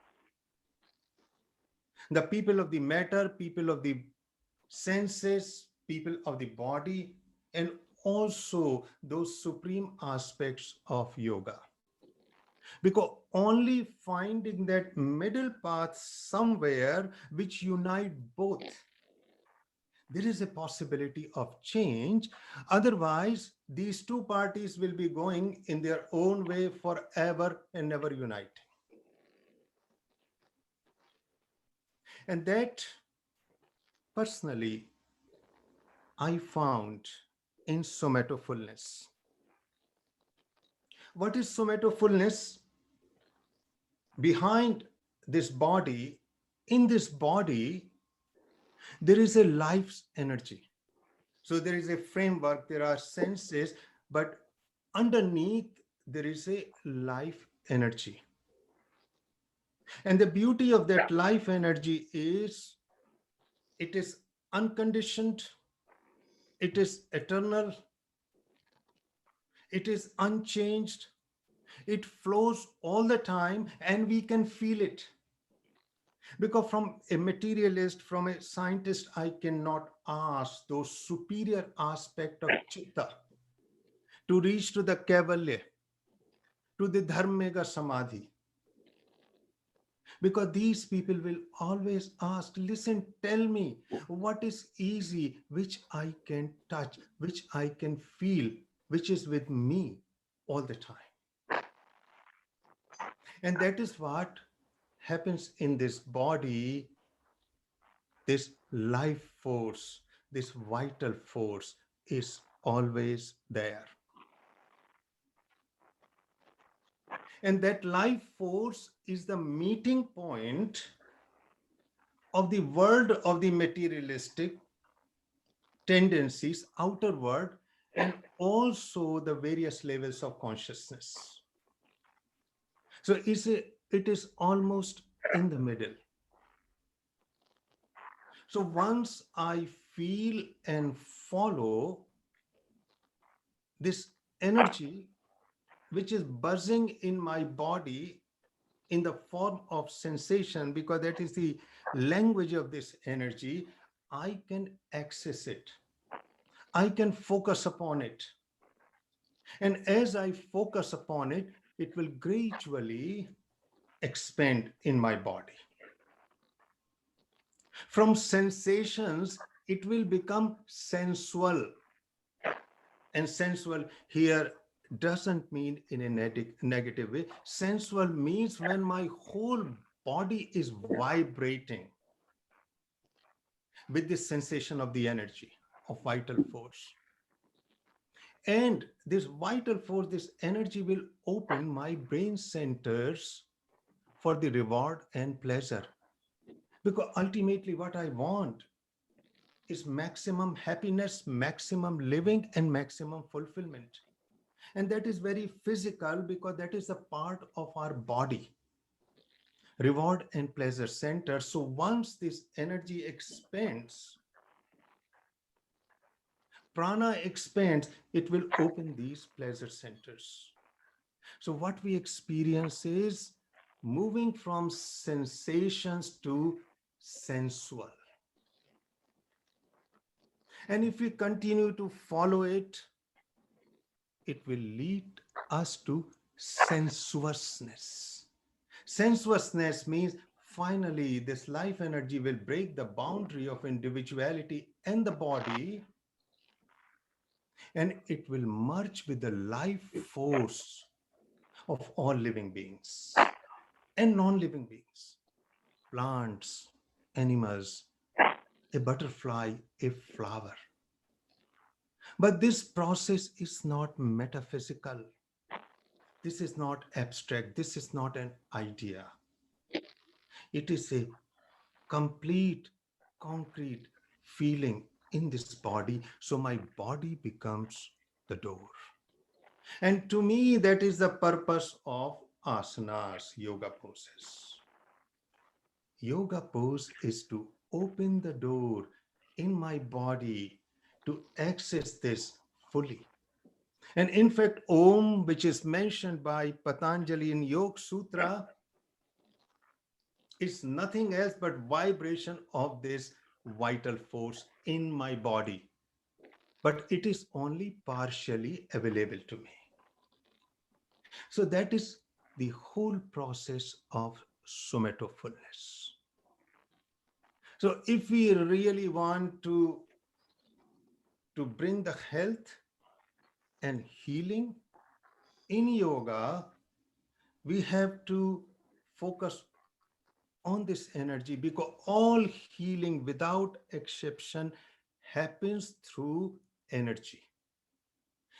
The people of the matter, people of the senses, people of the body, and also those supreme aspects of yoga. Because only finding that middle path somewhere which unite both, there is a possibility of change. Otherwise, these two parties will be going in their own way forever and never unite. And that, personally, I found in somatofulness. What is somatofulness? Behind this body, in this body, there is a life's energy. So there is a framework, there are senses, but underneath there is a life energy. And the beauty of that life energy is it is unconditioned, it is eternal, it is unchanged, it flows all the time, and we can feel it. Because from a materialist, from a scientist, I cannot ask those superior aspects of chitta to reach to the Kaivalya, to the Dharmega Samadhi. Because these people will always ask, listen, tell me what is easy, which I can touch, which I can feel, which is with me all the time. And that is what happens in this body, this life force, this vital force is always there. And that life force is the meeting point of the world of the materialistic tendencies, outer world, and also the various levels of consciousness. So it is almost in the middle. So once I feel and follow this energy, which is buzzing in my body in the form of sensation, because that is the language of this energy, I can access it. I can focus upon it. And as I focus upon it, it will gradually expand in my body. From sensations, it will become sensual. And sensual here doesn't mean in a negative way. Sensual means when my whole body is vibrating with this sensation of the energy, of vital force. And this vital force, this energy will open my brain centers for the reward and pleasure. Because ultimately what I want is maximum happiness, maximum living, and maximum fulfillment. And that is very physical because that is a part of our body. Reward and pleasure center. So once this energy expands, prana expands, it will open these pleasure centers. So what we experience is moving from sensations to sensual. And if we continue to follow it, it will lead us to sensuousness. Sensuousness means finally this life energy will break the boundary of individuality and the body, and it will merge with the life force of all living beings and non-living beings, plants, animals, a butterfly, a flower. But this process is not metaphysical. This is not abstract. This is not an idea. It is a complete, concrete feeling in this body. So my body becomes the door. And to me, that is the purpose of asanas, yoga poses. Yoga pose is to open the door in my body to access this fully. And in fact, Om, which is mentioned by Patanjali in Yoga Sutra, is nothing else but vibration of this vital force in my body. But it is only partially available to me. So that is the whole process of somatofulness. So if we really want to bring the health and healing in yoga, we have to focus on this energy, because all healing without exception happens through energy.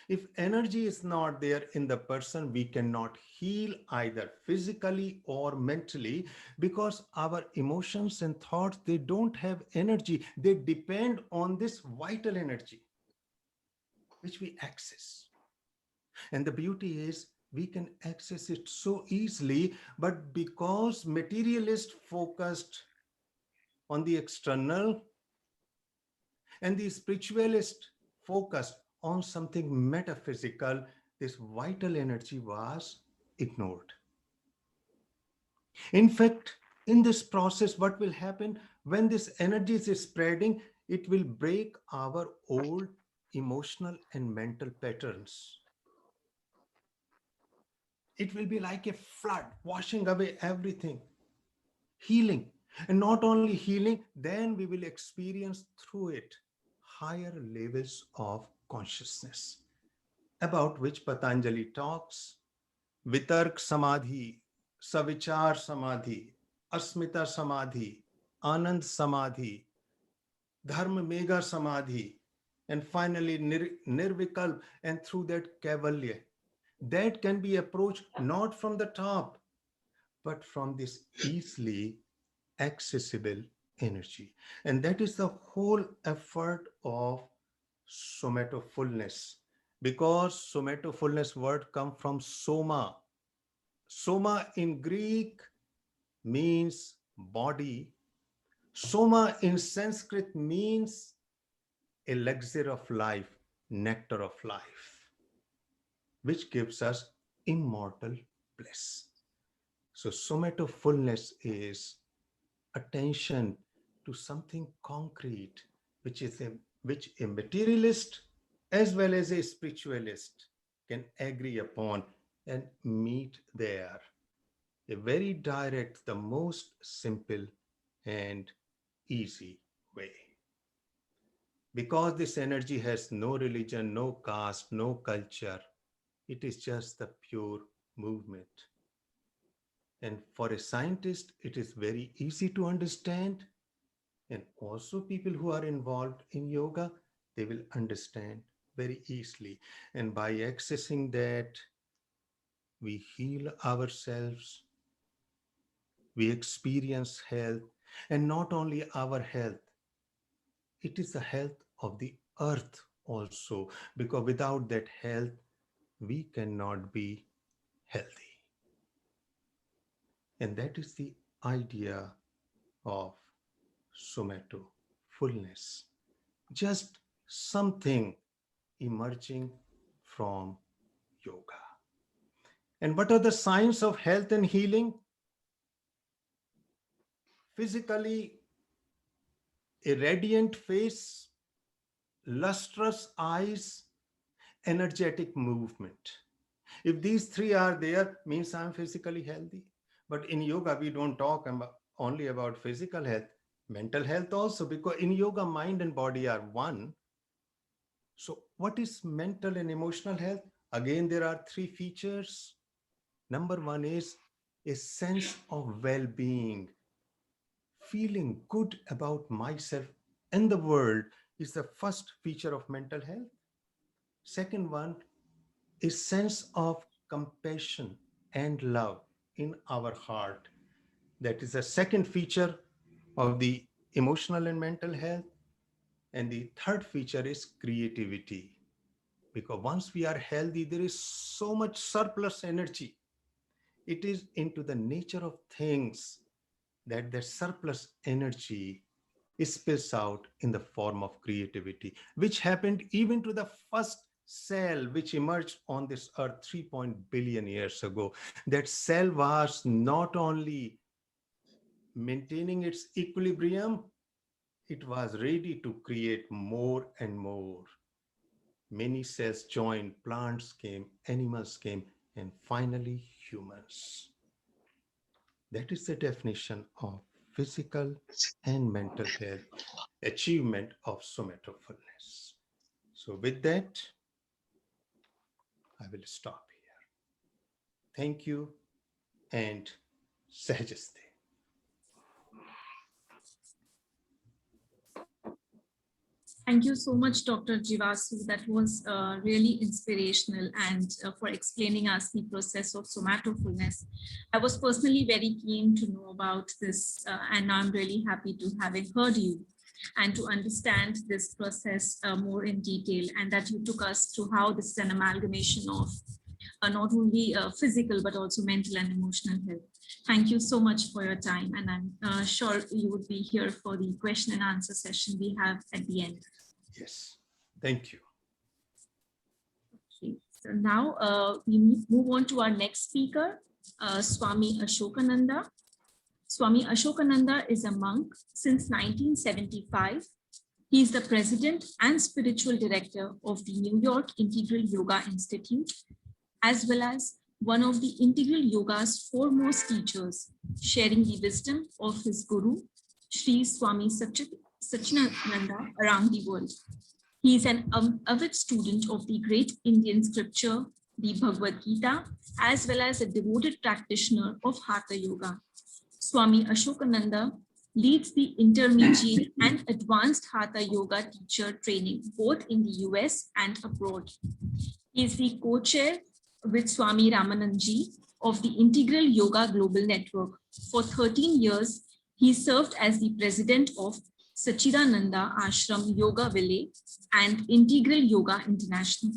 If energy is not there in the person, we cannot heal either physically or mentally, because our emotions and thoughts, they don't have energy. They depend on this vital energy, which we access. And the beauty is we can access it so easily, but because materialist focused on the external and the spiritualist focused on something metaphysical, this vital energy was ignored. In fact, in this process, what will happen when this energy is spreading, it will break our old emotional and mental patterns. It will be like a flood washing away everything, healing. And not only healing, then we will experience through it higher levels of consciousness, about which Patanjali talks: Vitark Samadhi, Savichar Samadhi, Asmita Samadhi, Anand Samadhi, Dharma Mega Samadhi, and finally Nirvikalp, and through that Kaivalya. That can be approached not from the top, but from this easily accessible energy. And that is the whole effort of somatofulness, because somatofulness word comes from soma. Soma in Greek means body. Soma in Sanskrit means elixir of life, nectar of life, which gives us immortal bliss. So somatofulness is attention to something concrete, which a materialist as well as a spiritualist can agree upon and meet there. A very direct, the most simple and easy way. Because this energy has no religion, no caste, no culture, it is just the pure movement. And for a scientist, it is very easy to understand. And also people who are involved in yoga, they will understand very easily. And by accessing that, we heal ourselves, we experience health, and not only our health, it is the health of the earth also, because without that health, we cannot be healthy. And that is the idea of somatofulness, just something emerging from yoga. And what are the signs of health and healing? Physically, a radiant face, lustrous eyes, energetic movement. If these three are there, means I'm physically healthy. But in yoga, we don't talk only about physical health, mental health also, because in yoga, mind and body are one. So what is mental and emotional health? Again, there are three features. Number one is a sense of well-being. Feeling good about myself and the world is the first feature of mental health. Second one is sense of compassion and love in our heart. That is the second feature of the emotional and mental health. And the third feature is creativity. Because once we are healthy, there is so much surplus energy. It is into the nature of things that the surplus energy spills out in the form of creativity, which happened even to the first cell which emerged on this earth 3 billion years ago. That cell was not only maintaining its equilibrium, it was ready to create more and more. Many cells joined, plants came, animals came, and finally humans. That is the definition of physical and mental health, achievement of somatofulness. So with that, I will stop here. Thank you and Sahajaste. Thank you so much, Dr. Jivasu. That was really inspirational, and for explaining us the process of somatofulness. I was personally very keen to know about this, and I'm really happy to having heard you and to understand this process more in detail, and that you took us through how this is an amalgamation of not only physical, but also mental and emotional health. Thank you so much for your time. And I'm sure you would be here for the question and answer session we have at the end. Yes, thank you. Okay. So now we move on to our next speaker, Swami Ashokananda. Swami Ashokananda is a monk since 1975. He is the president and spiritual director of the New York Integral Yoga Institute, as well as one of the Integral Yoga's foremost teachers, sharing the wisdom of his guru, Sri Swami Satchidananda, around the world. He is an avid student of the great Indian scripture, the Bhagavad Gita, as well as a devoted practitioner of Hatha Yoga. Swami Ashokananda leads the intermediate and advanced Hatha Yoga teacher training, both in the US and abroad. He is the co-chair with Swami Ramananji of the Integral Yoga Global Network. For 13 years, he served as the president of Satchidananda Ashram Yoga Village and Integral Yoga International.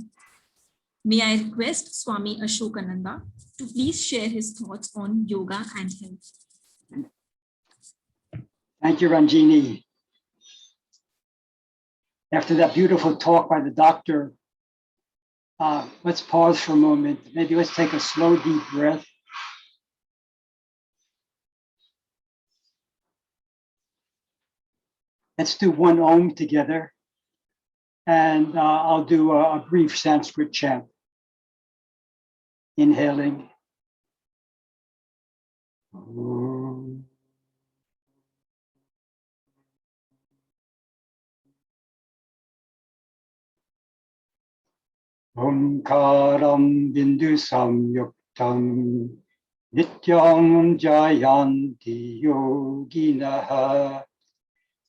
May I request Swami Ashokananda to please share his thoughts on yoga and health. Thank you, Rajini. After that beautiful talk by the doctor, let's pause for a moment. Maybe let's take a slow, deep breath. Let's do one Om together. And I'll do a brief Sanskrit chant. Inhaling. Om. Omkaram bindu samyuktam nityam jayanti yoginaha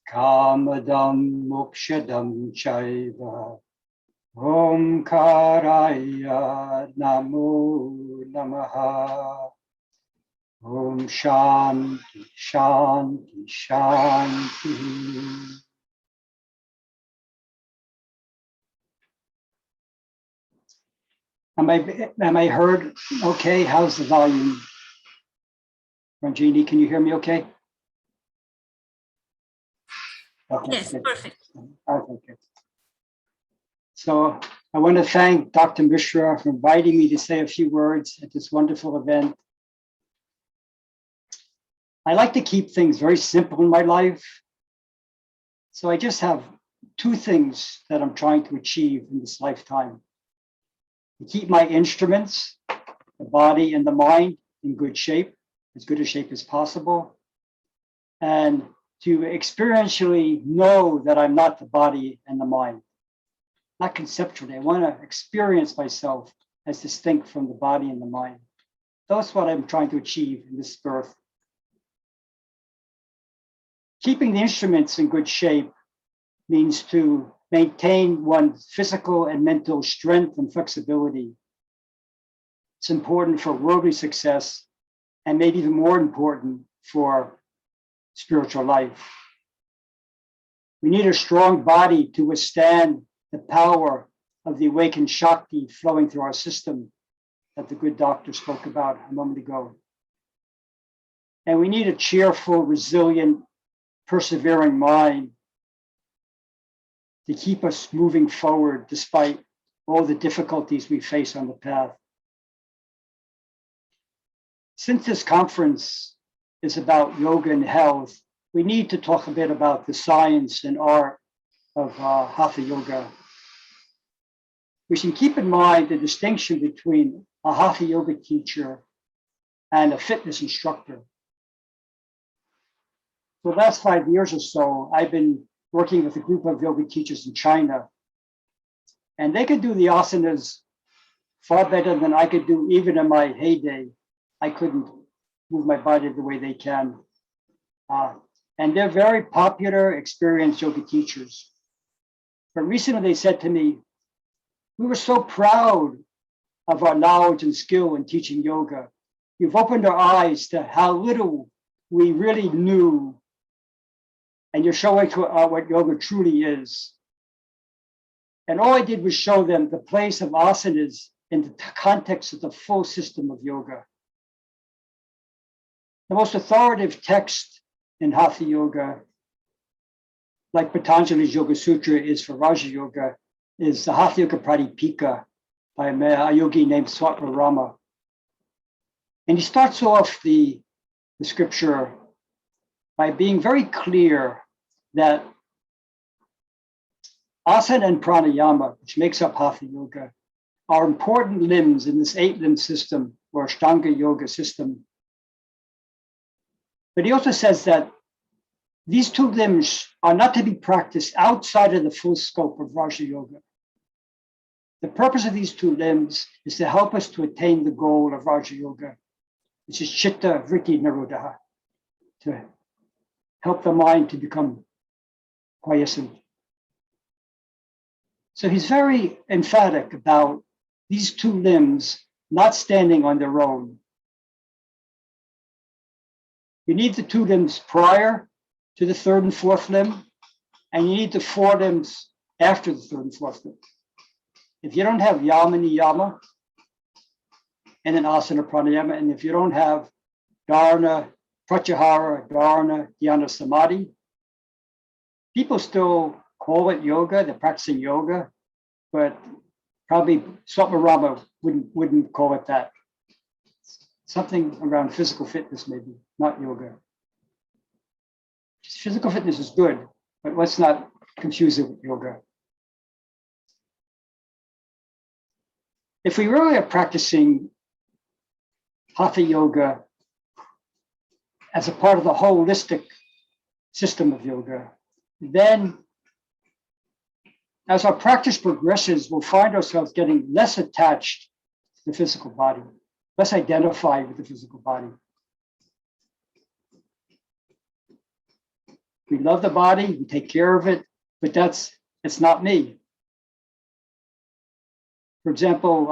kamadam mokshadam chaiva omkaraya namo namaha. Om shanti shanti shanti. Am I heard okay? How's the volume? Rajini, can you hear me okay? Okay, Yes, good. perfect. Okay, good. So I want to thank Dr. Mishra for inviting me to say a few words at this wonderful event. I like to keep things very simple in my life. So I just have two things that I'm trying to achieve in this lifetime. To keep my instruments, the body and the mind, in good shape, as good a shape as possible, and to experientially know that I'm not the body and the mind. Not conceptually, I want to experience myself as distinct from the body and the mind. That's what I'm trying to achieve in this birth. Keeping the instruments in good shape means to maintain one's physical and mental strength and flexibility. It's important for worldly success and maybe even more important for spiritual life. We need a strong body to withstand the power of the awakened Shakti flowing through our system that the good doctor spoke about a moment ago. And we need a cheerful, resilient, persevering mind to keep us moving forward despite all the difficulties we face on the path. Since this conference is about yoga and health, we need to talk a bit about the science and art of Hatha Yoga. We should keep in mind the distinction between a Hatha Yoga teacher and a fitness instructor. For the last 5 years or so, I've been working with a group of yoga teachers in China, and they could do the asanas far better than I could do even in my heyday. I couldn't move my body the way they can. And they're very popular, experienced yoga teachers. But recently they said to me, we were so proud of our knowledge and skill in teaching yoga. You've opened our eyes to how little we really knew, and you're showing to what yoga truly is. And all I did was show them the place of asanas in the context of the full system of yoga. The most authoritative text in Hatha Yoga, like Patanjali's Yoga Sutra is for Raja Yoga, is the Hatha Yoga Pradipika by a yogi named Swaparama. And he starts off the scripture by being very clear that asana and pranayama, which makes up Hatha Yoga, are important limbs in this 8-limb system or Ashtanga Yoga system. But he also says that these 2 limbs are not to be practiced outside of the full scope of Raja Yoga. The purpose of these 2 limbs is to help us to attain the goal of Raja Yoga, which is Chitta Vritti Nirodha, to help the mind to become quiescent. So he's very emphatic about these 2 limbs not standing on their own. You need the 2 limbs prior to the 3rd and 4th limb, and you need the 4 limbs after the 3rd and 4th limb. If you don't have yama niyama and an asana pranayama, and if you don't have dharana, pratyahara, dharana, dhyana, samadhi, people still call it yoga, they're practicing yoga, but probably Swaparama wouldn't call it that. Something around physical fitness, maybe, not yoga. Physical fitness is good, but let's not confuse it with yoga. If we really are practicing Hatha Yoga as a part of the holistic system of yoga, then as our practice progresses, we'll find ourselves getting less attached to the physical body, less identified with the physical body. We love the body, we take care of it, but it's not me. For example,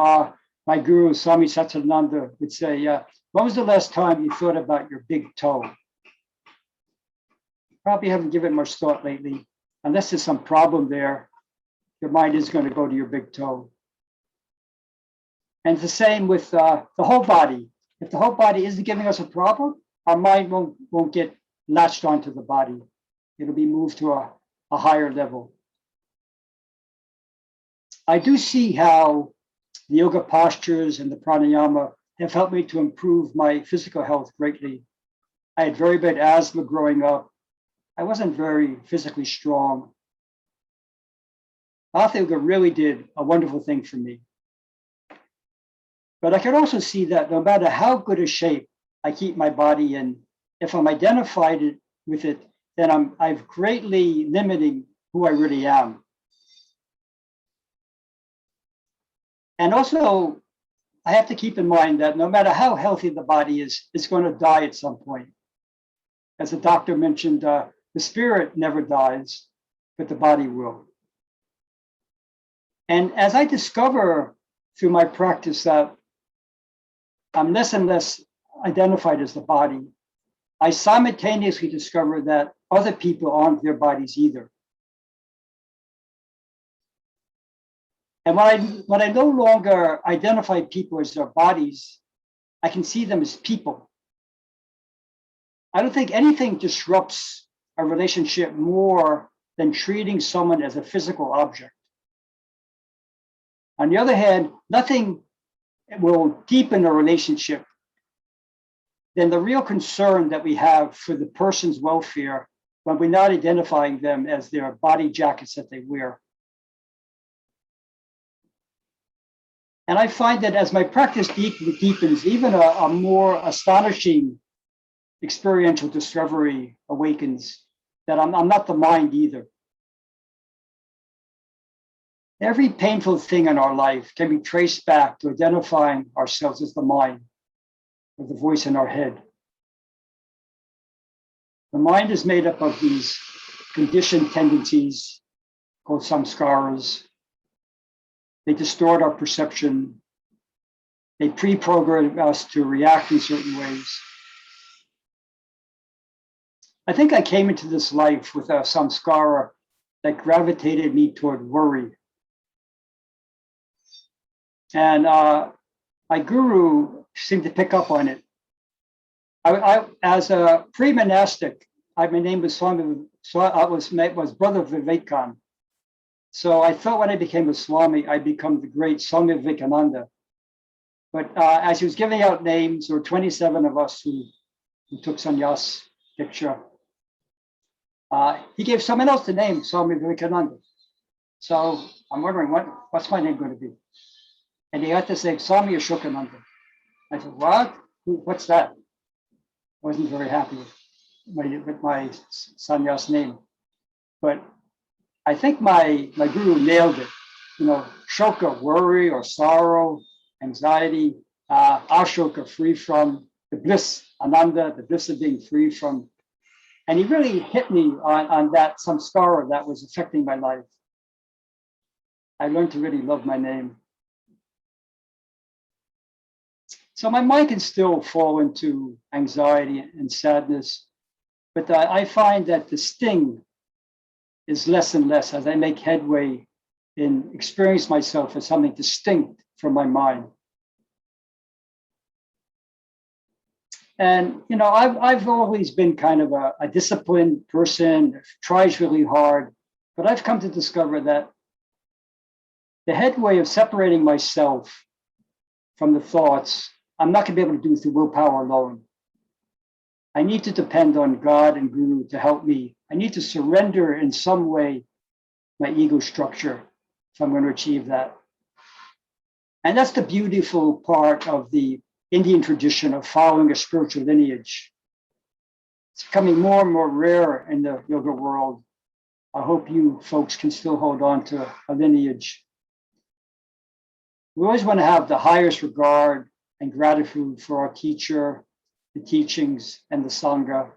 my guru, Swami Satyananda, would say, when was the last time you thought about your big toe? Probably haven't given it much thought lately. Unless there's some problem there, your mind is going to go to your big toe. And it's the same with the whole body. If the whole body isn't giving us a problem, our mind won't get latched onto the body. It'll be moved to a higher level. I do see how the yoga postures and the pranayama have helped me to improve my physical health greatly. I had very bad asthma growing up. I wasn't very physically strong. Hatha Yoga really did a wonderful thing for me. But I could also see that no matter how good a shape I keep my body in, if I'm identified with it, then I'm greatly limiting who I really am. And also, I have to keep in mind that no matter how healthy the body is, it's going to die at some point. As the doctor mentioned, the spirit never dies, but the body will. And as I discover through my practice that I'm less and less identified as the body, I simultaneously discover that other people aren't their bodies either. And when I no longer identify people as their bodies, I can see them as people. I don't think anything disrupts a relationship more than treating someone as a physical object. On the other hand, nothing will deepen a relationship than the real concern that we have for the person's welfare when we're not identifying them as their body jackets that they wear. And I find that as my practice deepens, even a more astonishing experiential discovery awakens, that I'm not the mind either. Every painful thing in our life can be traced back to identifying ourselves as the mind, or the voice in our head. The mind is made up of these conditioned tendencies called samskaras. They distort our perception. They pre-program us to react in certain ways. I think I came into this life with a samskara that gravitated me toward worry. And my guru seemed to pick up on it. I as a pre-monastic, my name was Swami, was Brother Vivekan. So I thought when I became a Swami, I'd become the great Swami Vivekananda. But as he was giving out names, there were 27 of us who took sannyas picture. He gave someone else the name, Swami Vivekananda. So I'm wondering, what's my name going to be? And he had to say, Swami Ashokananda. I said, what? What's that? I wasn't very happy with my sannyas name. But I think my guru nailed it. You know, shoka, worry or sorrow, anxiety, ashoka, free from, the bliss, ananda, the bliss of being free from. And he really hit me on that samskara that was affecting my life. I learned to really love my name. So my mind can still fall into anxiety and sadness, but I find that the sting is less and less as I make headway in experience myself as something distinct from my mind. And, you know, I've always been kind of a disciplined person, tries really hard, but I've come to discover that the headway of separating myself from the thoughts, I'm not going to be able to do through willpower alone. I need to depend on God and Guru to help me. I need to surrender in some way my ego structure if I'm going to achieve that. And that's the beautiful part of the Indian tradition of following a spiritual lineage. It's becoming more and more rare in the yoga world. I hope you folks can still hold on to a lineage. We always want to have the highest regard and gratitude for our teacher, the teachings, and the Sangha,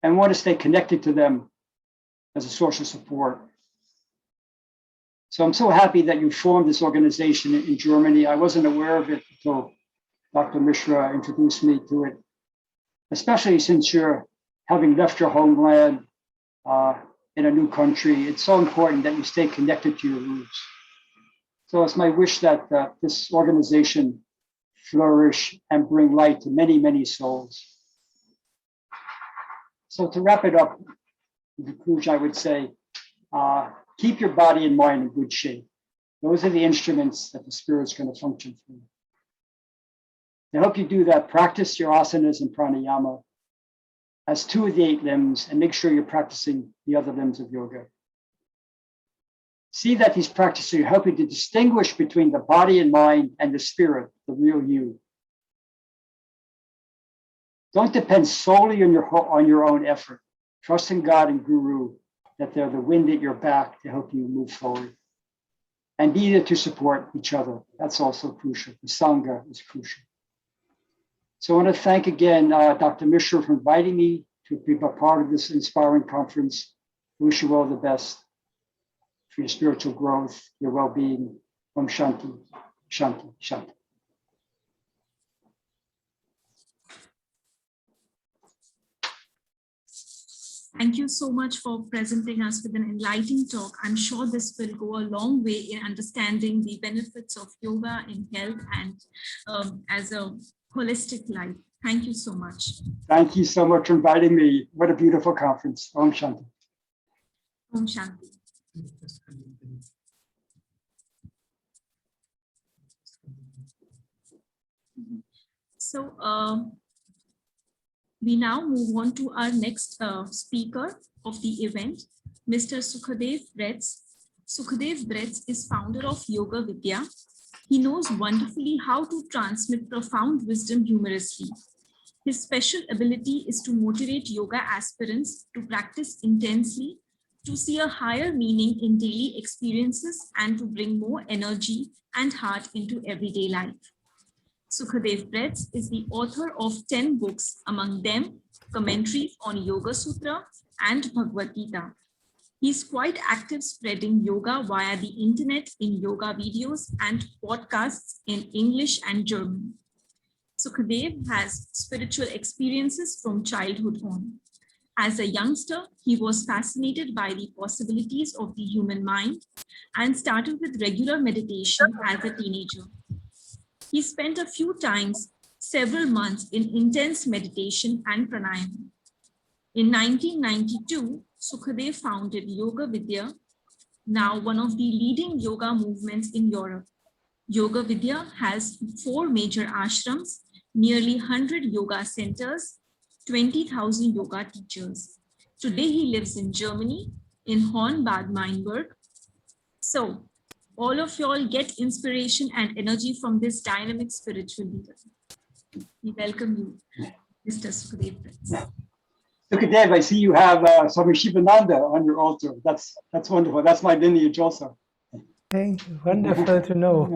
and want to stay connected to them as a source of support. So I'm so happy that you formed this organization in Germany. I wasn't aware of it until Dr. Mishra introduced me to it, especially since you're having left your homeland in a new country. It's so important that you stay connected to your roots. So it's my wish that this organization flourish and bring light to many, many souls. So to wrap it up, in conclusion, I would say, keep your body and mind in good shape. Those are the instruments that the Spirit's going to function through. To help you do that, practice your asanas and pranayama as 2 of the 8 limbs, and make sure you're practicing the other limbs of yoga. See that these practices help you to distinguish between the body and mind and the spirit, the real you. Don't depend solely on your own effort. Trust in God and Guru that they're the wind at your back to help you move forward. And be there to support each other. That's also crucial. The Sangha is crucial. So I want to thank again Dr. Mishra for inviting me to be a part of this inspiring conference. I wish you all the best for your spiritual growth, your well-being. Om Shanti, Shanti, Shanti. Thank you so much for presenting us with an enlightening talk. I'm sure this will go a long way in understanding the benefits of yoga in health and as a holistic life. Thank you so much. Thank you so much for inviting me. What a beautiful conference. Om Shanti. Om Shanti. So we now move on to our next speaker of the event, Mr. Sukdev Bretz. Sukdev Bretz is founder of Yoga Vidya. He knows wonderfully how to transmit profound wisdom humorously. His special ability is to motivate yoga aspirants to practice intensely, to see a higher meaning in daily experiences, and to bring more energy and heart into everyday life. Sukdev Bretz is the author of 10 books, among them commentaries on Yoga Sutra and Bhagavad Gita. He is quite active spreading yoga via the internet in yoga videos and podcasts in English and German. Sukdev has spiritual experiences from childhood on. As a youngster, he was fascinated by the possibilities of the human mind and started with regular meditation as a teenager. He spent a few times, several months in intense meditation and pranayama. In 1992, Sukdev founded Yoga Vidya, now one of the leading yoga movements in Europe. Yoga Vidya has 4 major ashrams, nearly 100 yoga centers, 20,000 yoga teachers. Today he lives in Germany, in Horn-Bad Meinberg. So all of y'all get inspiration and energy from this dynamic spiritual leader. We welcome you, Mr. Sukdev. Sukdev, I see you have Swami Shivananda on your altar. That's wonderful. That's my lineage also. Thank you. Wonderful to know.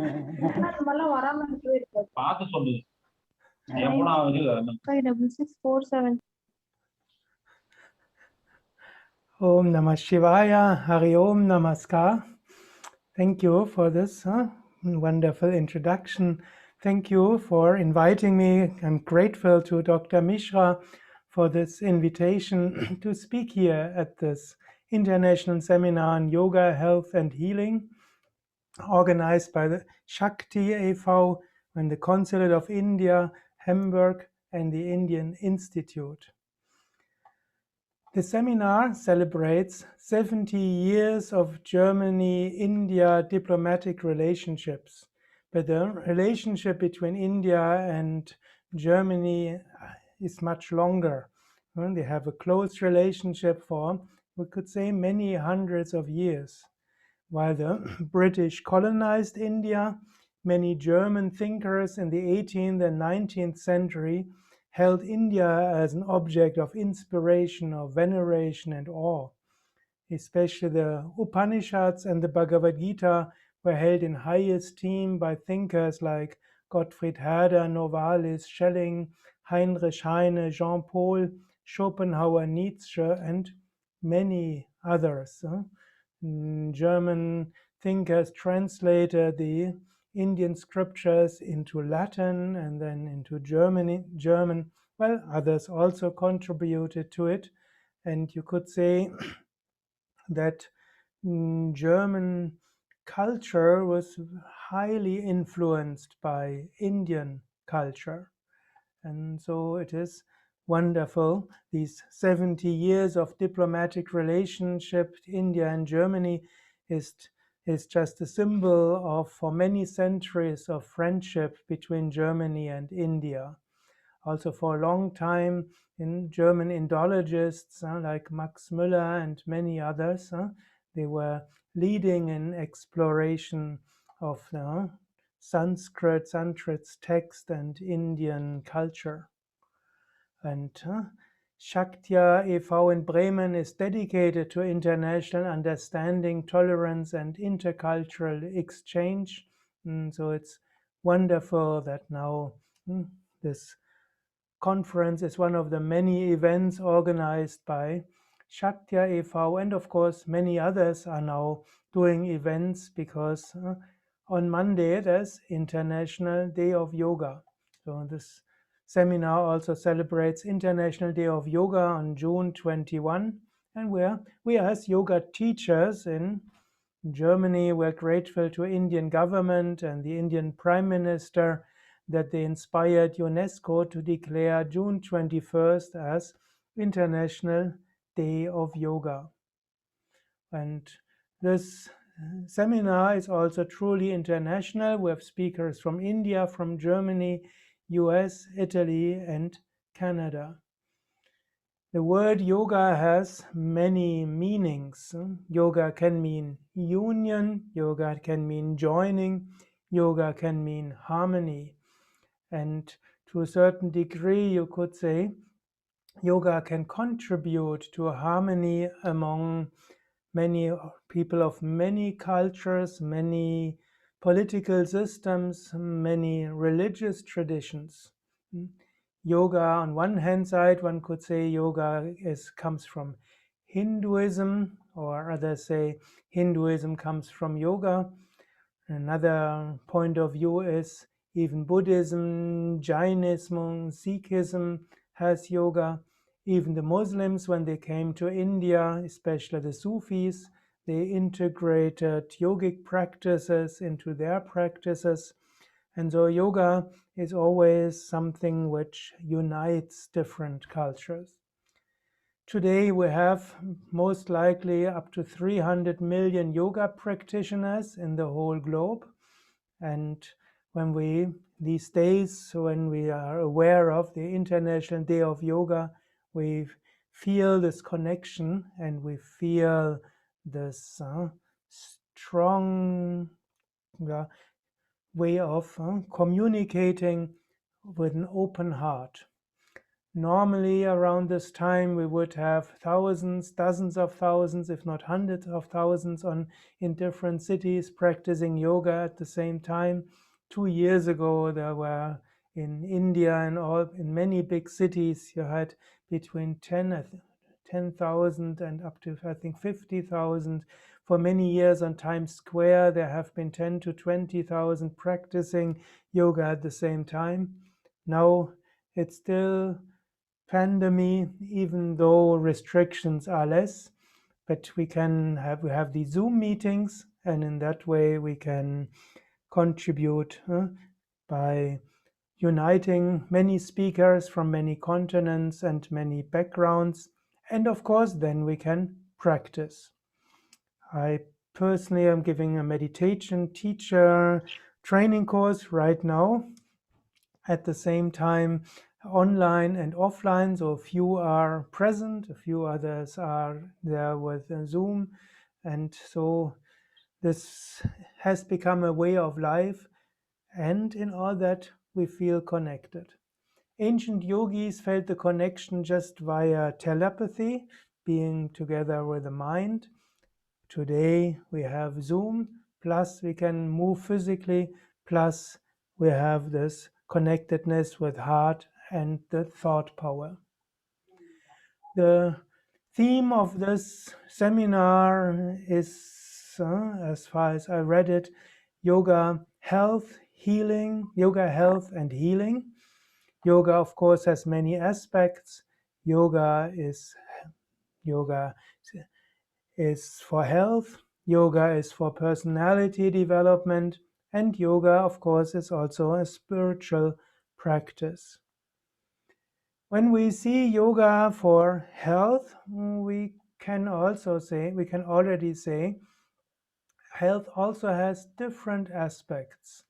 Om Namah Shivaya, Hari Om Namaskar. Thank you for this wonderful introduction. Thank you for inviting me. I'm grateful to Dr. Mishra for this invitation to speak here at this international seminar on yoga, health and healing, organized by the Shakti e.V. and the Consulate of India, Hamburg, and the Indien Institute. The seminar celebrates 70 years of Germany-India diplomatic relationships, but the relationship between India and Germany is much longer. They have a close relationship for, we could say, many hundreds of years. While the British colonized India, many German thinkers in the 18th and 19th century held India as an object of inspiration, of veneration and awe. Especially the Upanishads and the Bhagavad Gita were held in high esteem by thinkers like Gottfried Herder, Novalis, Schelling, Heinrich Heine, Jean-Paul, Schopenhauer, Nietzsche, and many others. German thinkers translated the Indian scriptures into Latin and then into German. Well, others also contributed to it, and you could say that German culture was highly influenced by Indian culture. And so it is wonderful. These 70 years of diplomatic relationship, India and Germany, is just a symbol of, for many centuries of friendship between Germany and India. Also for a long time, in German Indologists like Max Müller and many others, they were leading in exploration of Sanskrit's text and Indian culture. And Shaktya e.V. in Bremen is dedicated to international understanding, tolerance and intercultural exchange. And so it's wonderful that now this conference is one of the many events organized by Shaktya e.V. and of course many others are now doing events because on Monday there's International Day of Yoga. So this seminar also celebrates International Day of Yoga on June 21, and we as yoga teachers in Germany, we're grateful to Indian government and the Indian Prime Minister that they inspired UNESCO to declare June 21st as International Day of Yoga. And this seminar is also truly international. We have speakers from India, from Germany, US, Italy, and Canada. The word yoga has many meanings. Yoga can mean union, yoga can mean joining, yoga can mean harmony. And to a certain degree, you could say, yoga can contribute to a harmony among many people of many cultures, many political systems, many religious traditions. Yoga, on one hand side, one could say yoga comes from Hinduism, or others say Hinduism comes from yoga. Another point of view is even Buddhism, Jainism, Sikhism has yoga. Even the Muslims, when they came to India, especially the Sufis, they integrated yogic practices into their practices. And so yoga is always something which unites different cultures. Today we have most likely up to 300 million yoga practitioners in the whole globe. And these days, when we are aware of the International Day of Yoga, we feel this connection and we feel this strong way of communicating with an open heart. Normally, around this time, we would have thousands, dozens of thousands, if not hundreds of thousands in different cities practicing yoga at the same time. 2 years ago, there were in India and in many big cities, you had between 10,000 and up to, I think, 50,000. For many years on Times Square, there have been 10 to 20,000 practicing yoga at the same time. Now, it's still pandemic, even though restrictions are less, but we have these Zoom meetings, and in that way we can contribute by uniting many speakers from many continents and many backgrounds, and of course then we can practice. I personally am giving a meditation teacher training course right now, at the same time online and offline, so a few are present, a few others are there with Zoom, and so this has become a way of life, and in all that we feel connected. Ancient yogis felt the connection just via telepathy, being together with the mind. Today we have Zoom, plus we can move physically, plus we have this connectedness with heart and the thought power. The theme of this seminar is, as far as I read it, yoga, health, healing, yoga, health and healing. Yoga, of course, has many aspects. Yoga is for health, yoga is for personality development, and yoga, of course, is also a spiritual practice. When we see yoga for health, we can already say, health also has different aspects.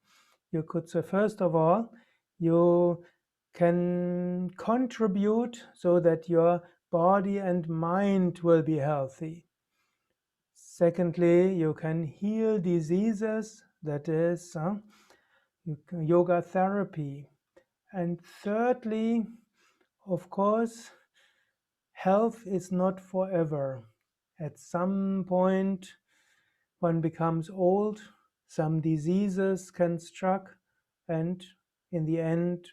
You could say, first of all, you can contribute so that your body and mind will be healthy. Secondly, you can heal diseases, that is yoga therapy. And thirdly, of course, health is not forever. At some point, one becomes old, some diseases can strike, and in the end,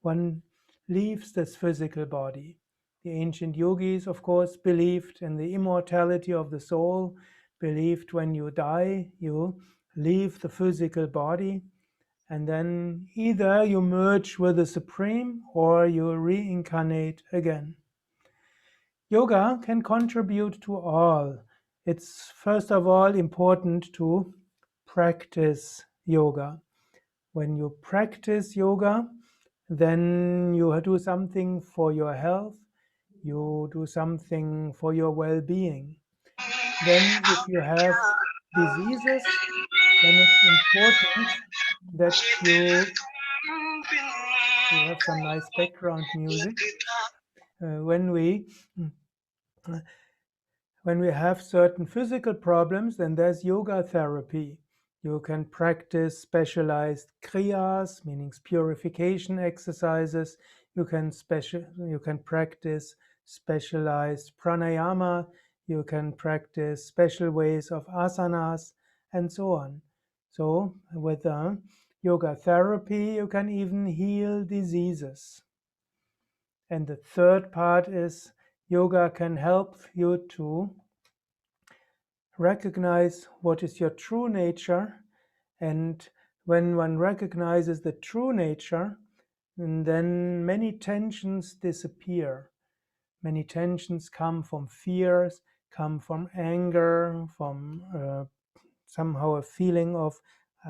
one leaves this physical body. The ancient yogis, of course, believed in the immortality of the soul, believed when you die, you leave the physical body, and then either you merge with the Supreme or you reincarnate again. Yoga can contribute to all. It's first of all important to practice yoga. When you practice yoga, then you do something for your health, you do something for your well-being. Then if you have diseases, then it's important that you have some nice background music. When we have certain physical problems, then there's yoga therapy. You can practice specialized kriyas, meaning purification exercises. You can practice specialized pranayama. You can practice special ways of asanas, and so on. So with yoga therapy, you can even heal diseases. And the third part is yoga can help you to recognize what is your true nature. And when one recognizes the true nature, and then many tensions disappear. Many tensions come from fears, come from anger, from somehow a feeling of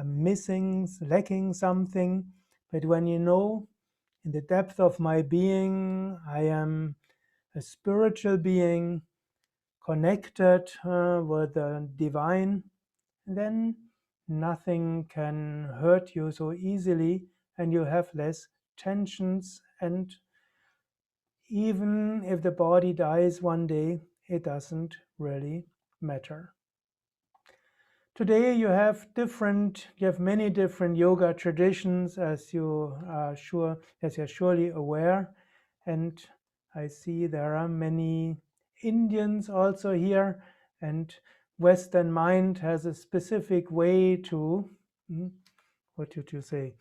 missing, lacking something. But when you know in the depth of my being, I am a spiritual being connected with the divine, then nothing can hurt you so easily and you have less tensions, and even if the body dies one day, it doesn't really matter. Today you have many different yoga traditions, as you're surely aware, and I see there are many Indians also here, and Western mind has a specific way to, what did you say,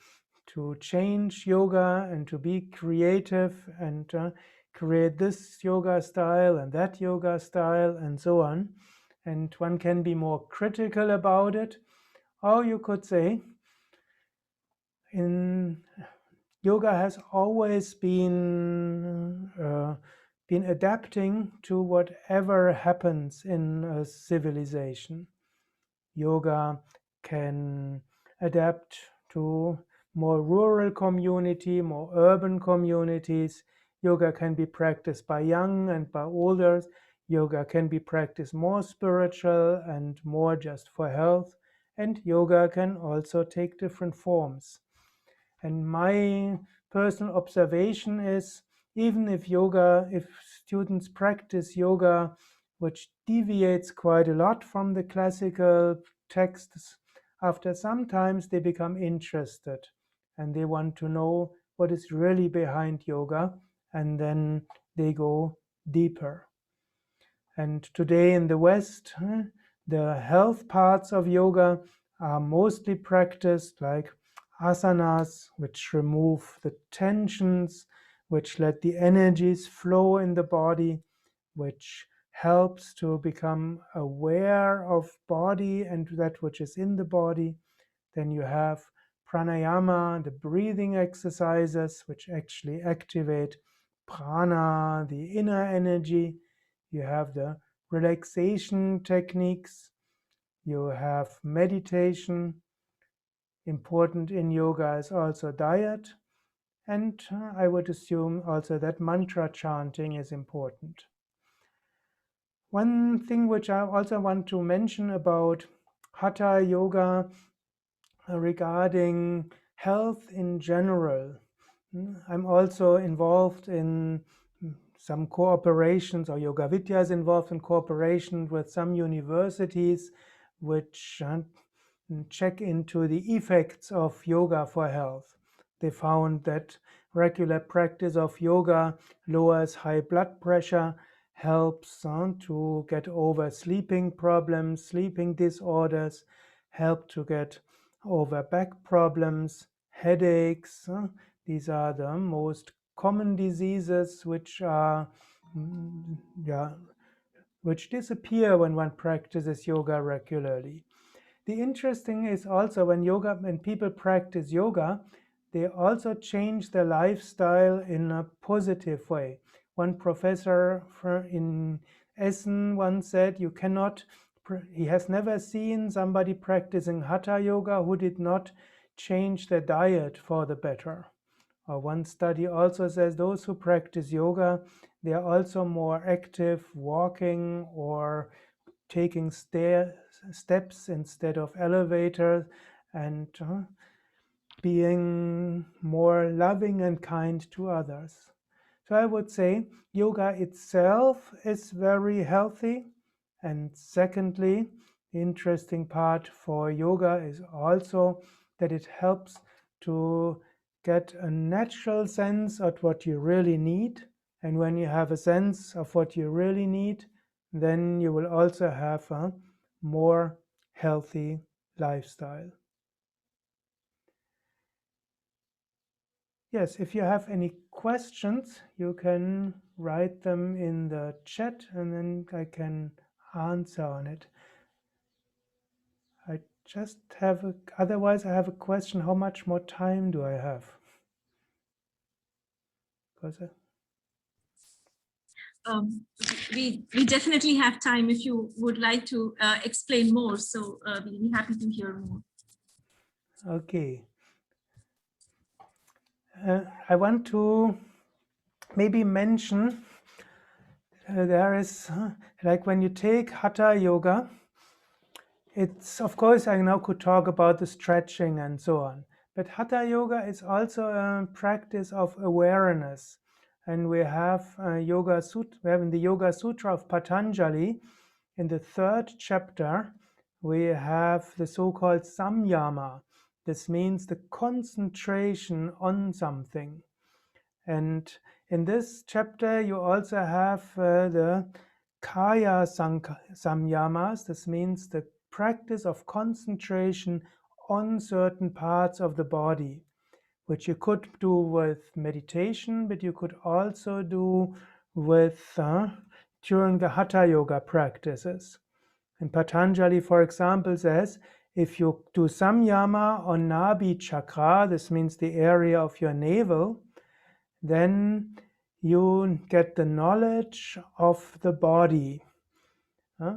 to change yoga and to be creative and create this yoga style and that yoga style and so on. And one can be more critical about it, or you could say, yoga has always been adapting to whatever happens in a civilization. Yoga can adapt to more rural community, more urban communities. Yoga can be practiced by young and by older. Yoga can be practiced more spiritual and more just for health. And yoga can also take different forms. And my personal observation is, even if students practice yoga, which deviates quite a lot from the classical texts, after sometimes they become interested and they want to know what is really behind yoga, and then they go deeper. And today in the West, the health parts of yoga are mostly practiced like asanas, which remove the tensions, which let the energies flow in the body, which helps to become aware of body and that which is in the body. Then you have pranayama, the breathing exercises, which actually activate prana, the inner energy. You have the relaxation techniques. You have meditation. Important in yoga is also diet. And I would assume also that mantra chanting is important. One thing which I also want to mention about Hatha Yoga regarding health in general. I'm also involved in some cooperations, or Yoga Vidya is involved in cooperation with some universities which check into the effects of yoga for health. They found that regular practice of yoga lowers high blood pressure, helps to get over sleeping problems, sleeping disorders, help to get over back problems, headaches. These are the most common diseases which are which disappear when one practices yoga regularly. The interesting is also when people practice yoga, they also change their lifestyle in a positive way. One professor in Essen once said, he has never seen somebody practicing Hatha Yoga who did not change their diet for the better. One study also says those who practice yoga, they are also more active walking or taking steps instead of elevators, and being more loving and kind to others. So I would say yoga itself is very healthy. And secondly, the interesting part for yoga is also that it helps to get a natural sense of what you really need. And when you have a sense of what you really need, then you will also have a more healthy lifestyle. Yes, if you have any questions, you can write them in the chat and then I can answer on it. Otherwise I have a question, how much more time do I have? because we definitely have time if you would like to explain more. So we'll be happy to hear more. okay. I want to maybe mention there is like when you take Hatha Yoga, it's of course I now could talk about the stretching and so on, but Hatha Yoga is also a practice of awareness, and we have Yoga Sutra. We have in the Yoga Sutra of Patanjali, in the 3rd chapter, we have the so-called samyama. This means the concentration on something. And in this chapter, you also have the kaya samyamas. This means the practice of concentration on certain parts of the body, which you could do with meditation, but you could also do with during the Hatha Yoga practices. And Patanjali, for example, says, if you do samyama on Nabhi chakra, this means the area of your navel, then you get the knowledge of the body.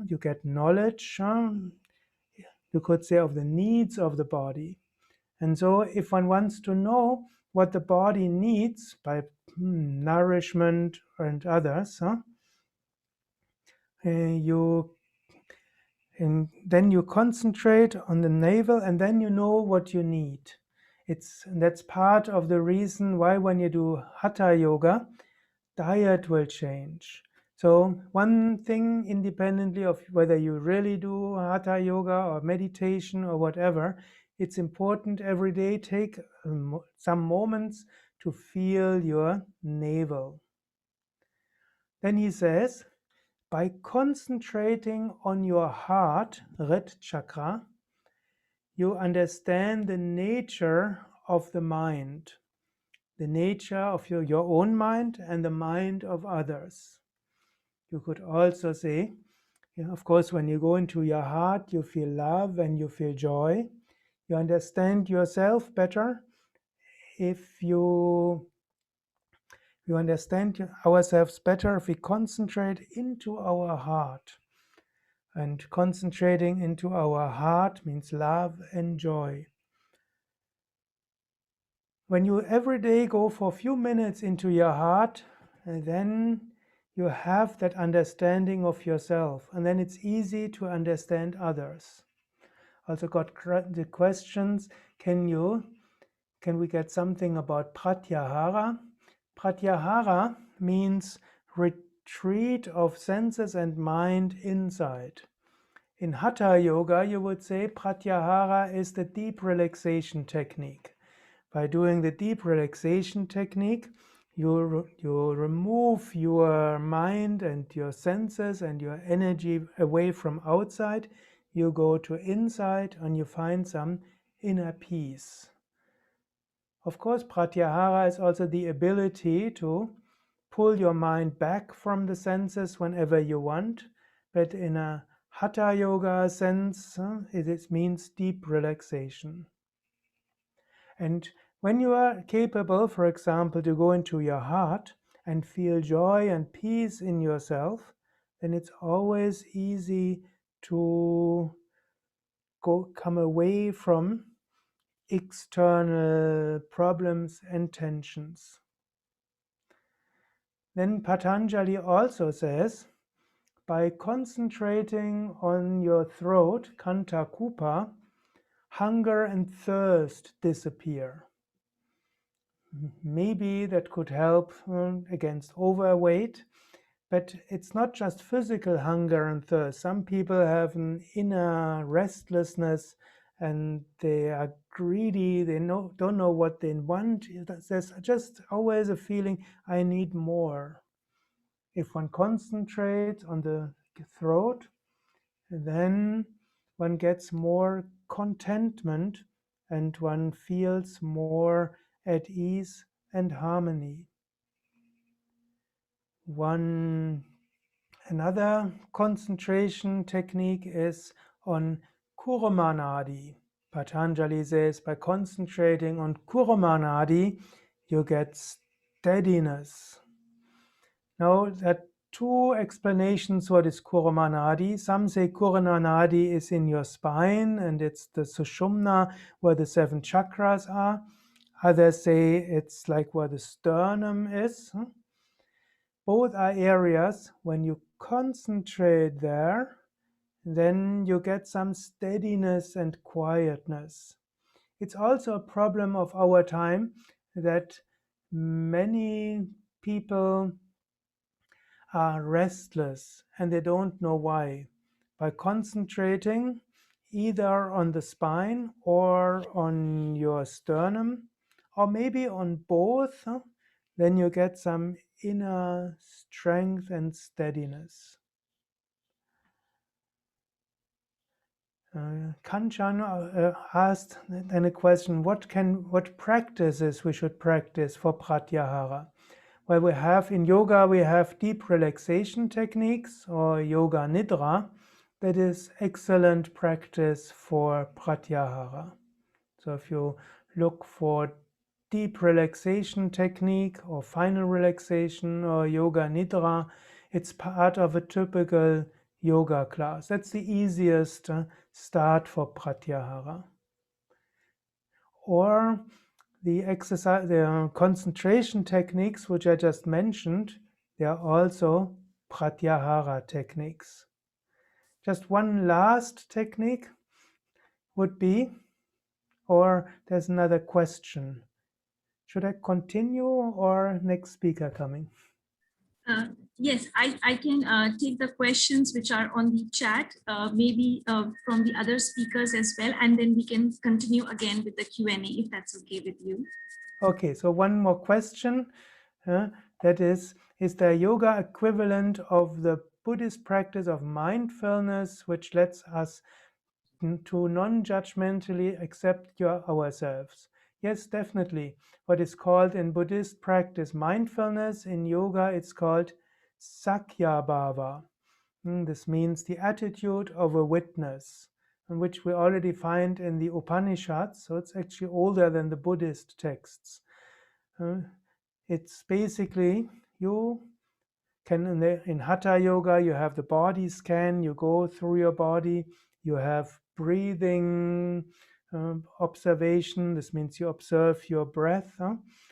You get knowledge, you could say, of the needs of the body. And so if one wants to know what the body needs by nourishment and others, and then you concentrate on the navel, and then you know what you need. That's part of the reason why when you do Hatha Yoga, diet will change. So one thing, independently of whether you really do Hatha Yoga or meditation or whatever, it's important every day take some moments to feel your navel. Then he says, by concentrating on your heart, Rit chakra, you understand the nature of the mind, the nature of your own mind and the mind of others. You could also say, of course, when you go into your heart, you feel love and you feel joy. You understand yourself better if you understand ourselves better if we concentrate into our heart. And concentrating into our heart means love and joy. When you every day go for a few minutes into your heart, then you have that understanding of yourself, and then it's easy to understand others. Also got the questions, can we get something about pratyahara? Pratyahara means retreat of senses and mind inside. In Hatha Yoga, you would say pratyahara is the deep relaxation technique. By doing the deep relaxation technique, you remove your mind and your senses and your energy away from outside. You go to inside and you find some inner peace. Of course, pratyahara is also the ability to pull your mind back from the senses whenever you want, but in a Hatha Yoga sense, it means deep relaxation. And when you are capable, for example, to go into your heart and feel joy and peace in yourself, then it's always easy to come away from external problems and tensions. Then Patanjali also says, by concentrating on your throat, Kanta Kupa, hunger and thirst disappear. Maybe that could help against overweight, but it's not just physical hunger and thirst. Some people have an inner restlessness and they are greedy, they don't know what they want. There's just always a feeling, I need more. If one concentrates on the throat, then one gets more contentment and one feels more at ease and harmony. Another concentration technique is on Kurumanadi. Patanjali says by concentrating on Kurumanadi, you get steadiness. Now, there are two explanations what is Kurumanadi. Some say Kurumanadi is in your spine and it's the Sushumna where the 7 chakras are. Others say it's like where the sternum is. Both are areas when you concentrate there, then you get some steadiness and quietness. It's also a problem of our time that many people are restless and they don't know why. By concentrating either on the spine or on your sternum, or maybe on both, then you get some inner strength and steadiness. Kanchan asked then a question, what practices we should practice for pratyahara? Well, we have in yoga, we have deep relaxation techniques or yoga nidra. That is excellent practice for pratyahara. So if you look for deep relaxation technique or final relaxation or yoga nidra, it's part of a typical yoga class. That's the easiest start for pratyahara. Or the exercise, the concentration techniques which I just mentioned, they are also pratyahara techniques. Just one last technique would be, or there's another question. Should I continue or next speaker coming? Yes, I can take the questions which are on the chat, maybe from the other speakers as well, and then we can continue again with the Q&A if that's okay with you. Okay, so one more question, that is there a yoga equivalent of the Buddhist practice of mindfulness which lets us to non-judgmentally accept ourselves? Yes, definitely. What is called in Buddhist practice mindfulness, in yoga it's called Sakyabhava. This means the attitude of a witness, which we already find in the Upanishads, so it's actually older than the Buddhist texts. It's basically, you can, in Hatha Yoga, you have the body scan, you go through your body, you have breathing observation, this means you observe your breath.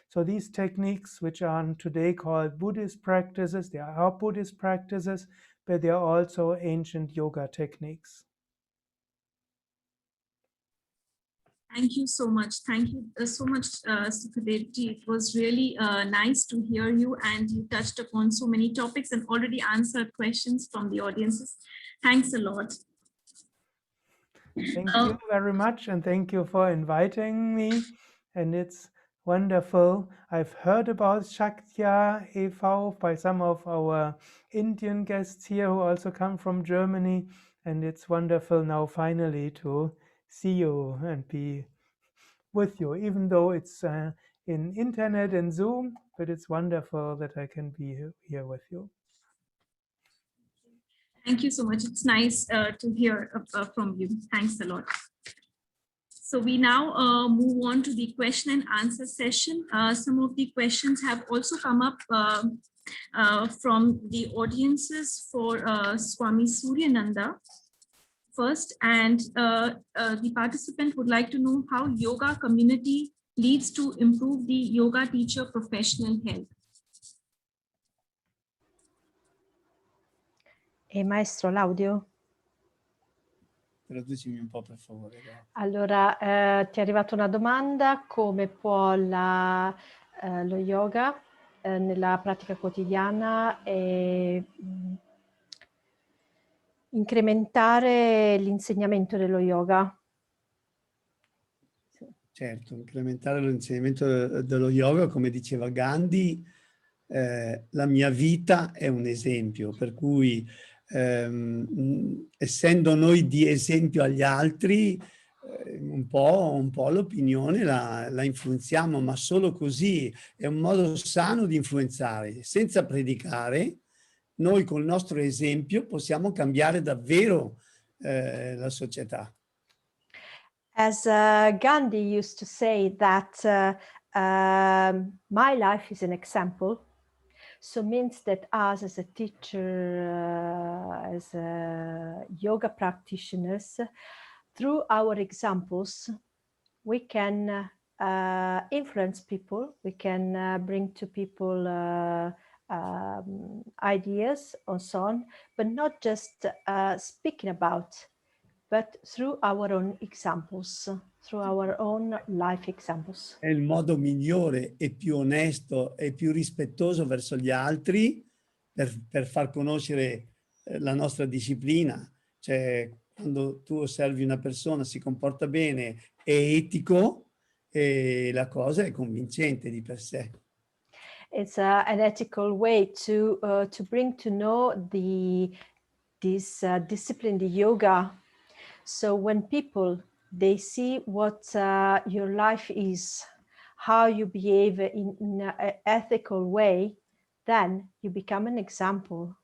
So these techniques, which are today called Buddhist practices, they are Buddhist practices, but they are also ancient yoga techniques. Thank you so much. Thank you so much, Sukdev. It was really nice to hear you, and you touched upon so many topics and already answered questions from the audiences. Thanks a lot. Thank you very much, and thank you for inviting me. And it's wonderful. I've heard about Shaktya e.V. by some of our Indian guests here who also come from Germany. And it's wonderful now finally to see you and be with you, even though it's in internet and Zoom, but it's wonderful that I can be here with you. Thank you so much. It's nice to hear from you. Thanks a lot. So we now move on to the question and answer session. Some of the questions have also come up from the audiences for Swami Suryananda first, and the participant would like to know how yoga community leads to improve the yoga teacher professional health. Maestro, l'audio? Traducimi un po' per favore. Allora, ti è arrivata una domanda: come può lo yoga nella pratica quotidiana incrementare l'insegnamento dello yoga? Certo, incrementare l'insegnamento dello yoga, come diceva Gandhi, la mia vita è un esempio, per cui essendo noi di esempio agli altri, un po' l'opinione la influenziamo, ma solo così è un modo sano di influenzare. Senza predicare, noi col nostro esempio possiamo cambiare davvero la società. As Gandhi used to say that my life is an example. So means that us as a teacher, as yoga practitioners, through our examples, we can influence people, we can bring to people ideas and so on, but not just speaking about, but through our own examples, through our own life examples. È il modo migliore e più onesto e più rispettoso verso gli altri per far conoscere la nostra disciplina. Cioè, quando tu osservi una persona si comporta bene, è etico e la cosa è convincente di per sé. It's an ethical way to bring to know this discipline, the yoga. So when people, they see what your life is, how you behave in an ethical way, then you become an example.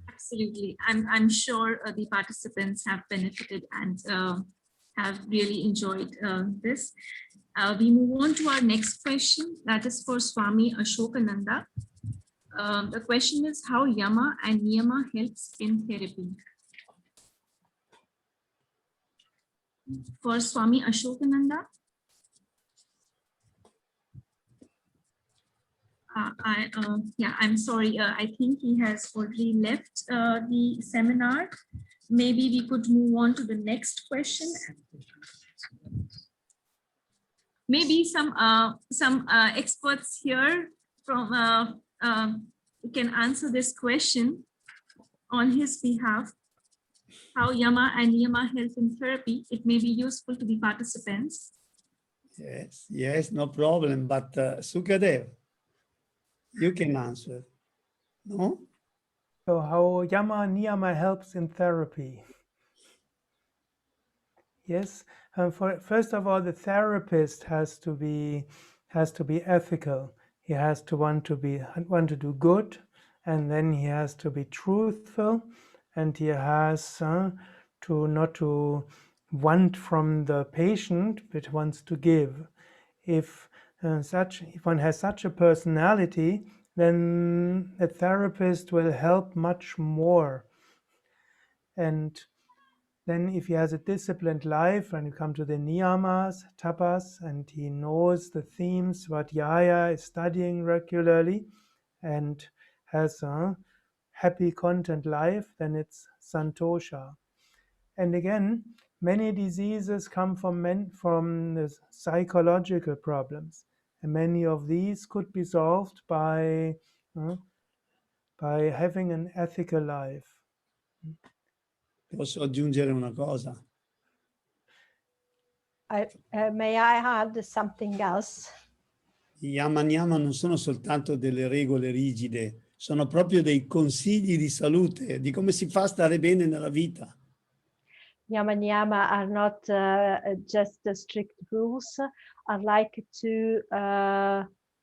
Absolutely. I'm sure the participants have benefited and have really enjoyed this. We move on to our next question. That is for Swami Ashokananda. The question is how Yama and Niyama helps in therapy. For Swami Ashokananda. I'm sorry. I think he has already left the seminar. Maybe we could move on to the next question. Maybe some experts here from can answer this question on his behalf. How Yama and Niyama help in therapy. It may be useful to the participants. Yes, no problem. But Sukdev, you can answer, no? So how Yama Niyama helps in therapy. Yes, first of all, the therapist has to be ethical. He has to want to do good, and then he has to be truthful, and he has not to want from the patient, but wants to give. If one has such a personality, then a therapist will help much more. And then if he has a disciplined life and you come to the niyamas, tapas, and he knows the themes, Svadhyaya is studying regularly and has a happy content life, then it's santosha. And again, many diseases come from the psychological problems. And many of these could be solved by having an ethical life. Posso aggiungere una cosa? May I add something else? I Yama Niyama non sono soltanto delle regole rigide, sono proprio dei consigli di salute, di come si fa a stare bene nella vita. Yama Niyama are not just the strict rules, are like two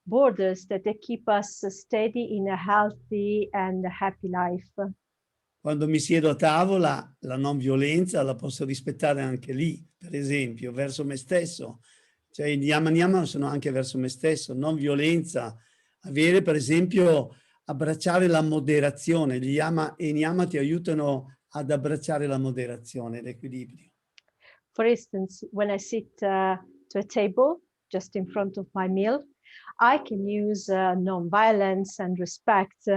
borders that they keep us steady in a healthy and happy life. Quando mi siedo a tavola, la non violenza la posso rispettare anche lì, per esempio, verso me stesso. Cioè i Yama Niyama sono anche verso me stesso, non violenza. Avere, per esempio, abbracciare la moderazione. Gli Yama e Niyama ti aiutano ad abbracciare la moderazione, l'equilibrio. For instance, when I sit to a table just in front of my meal, I can use non-violence and respect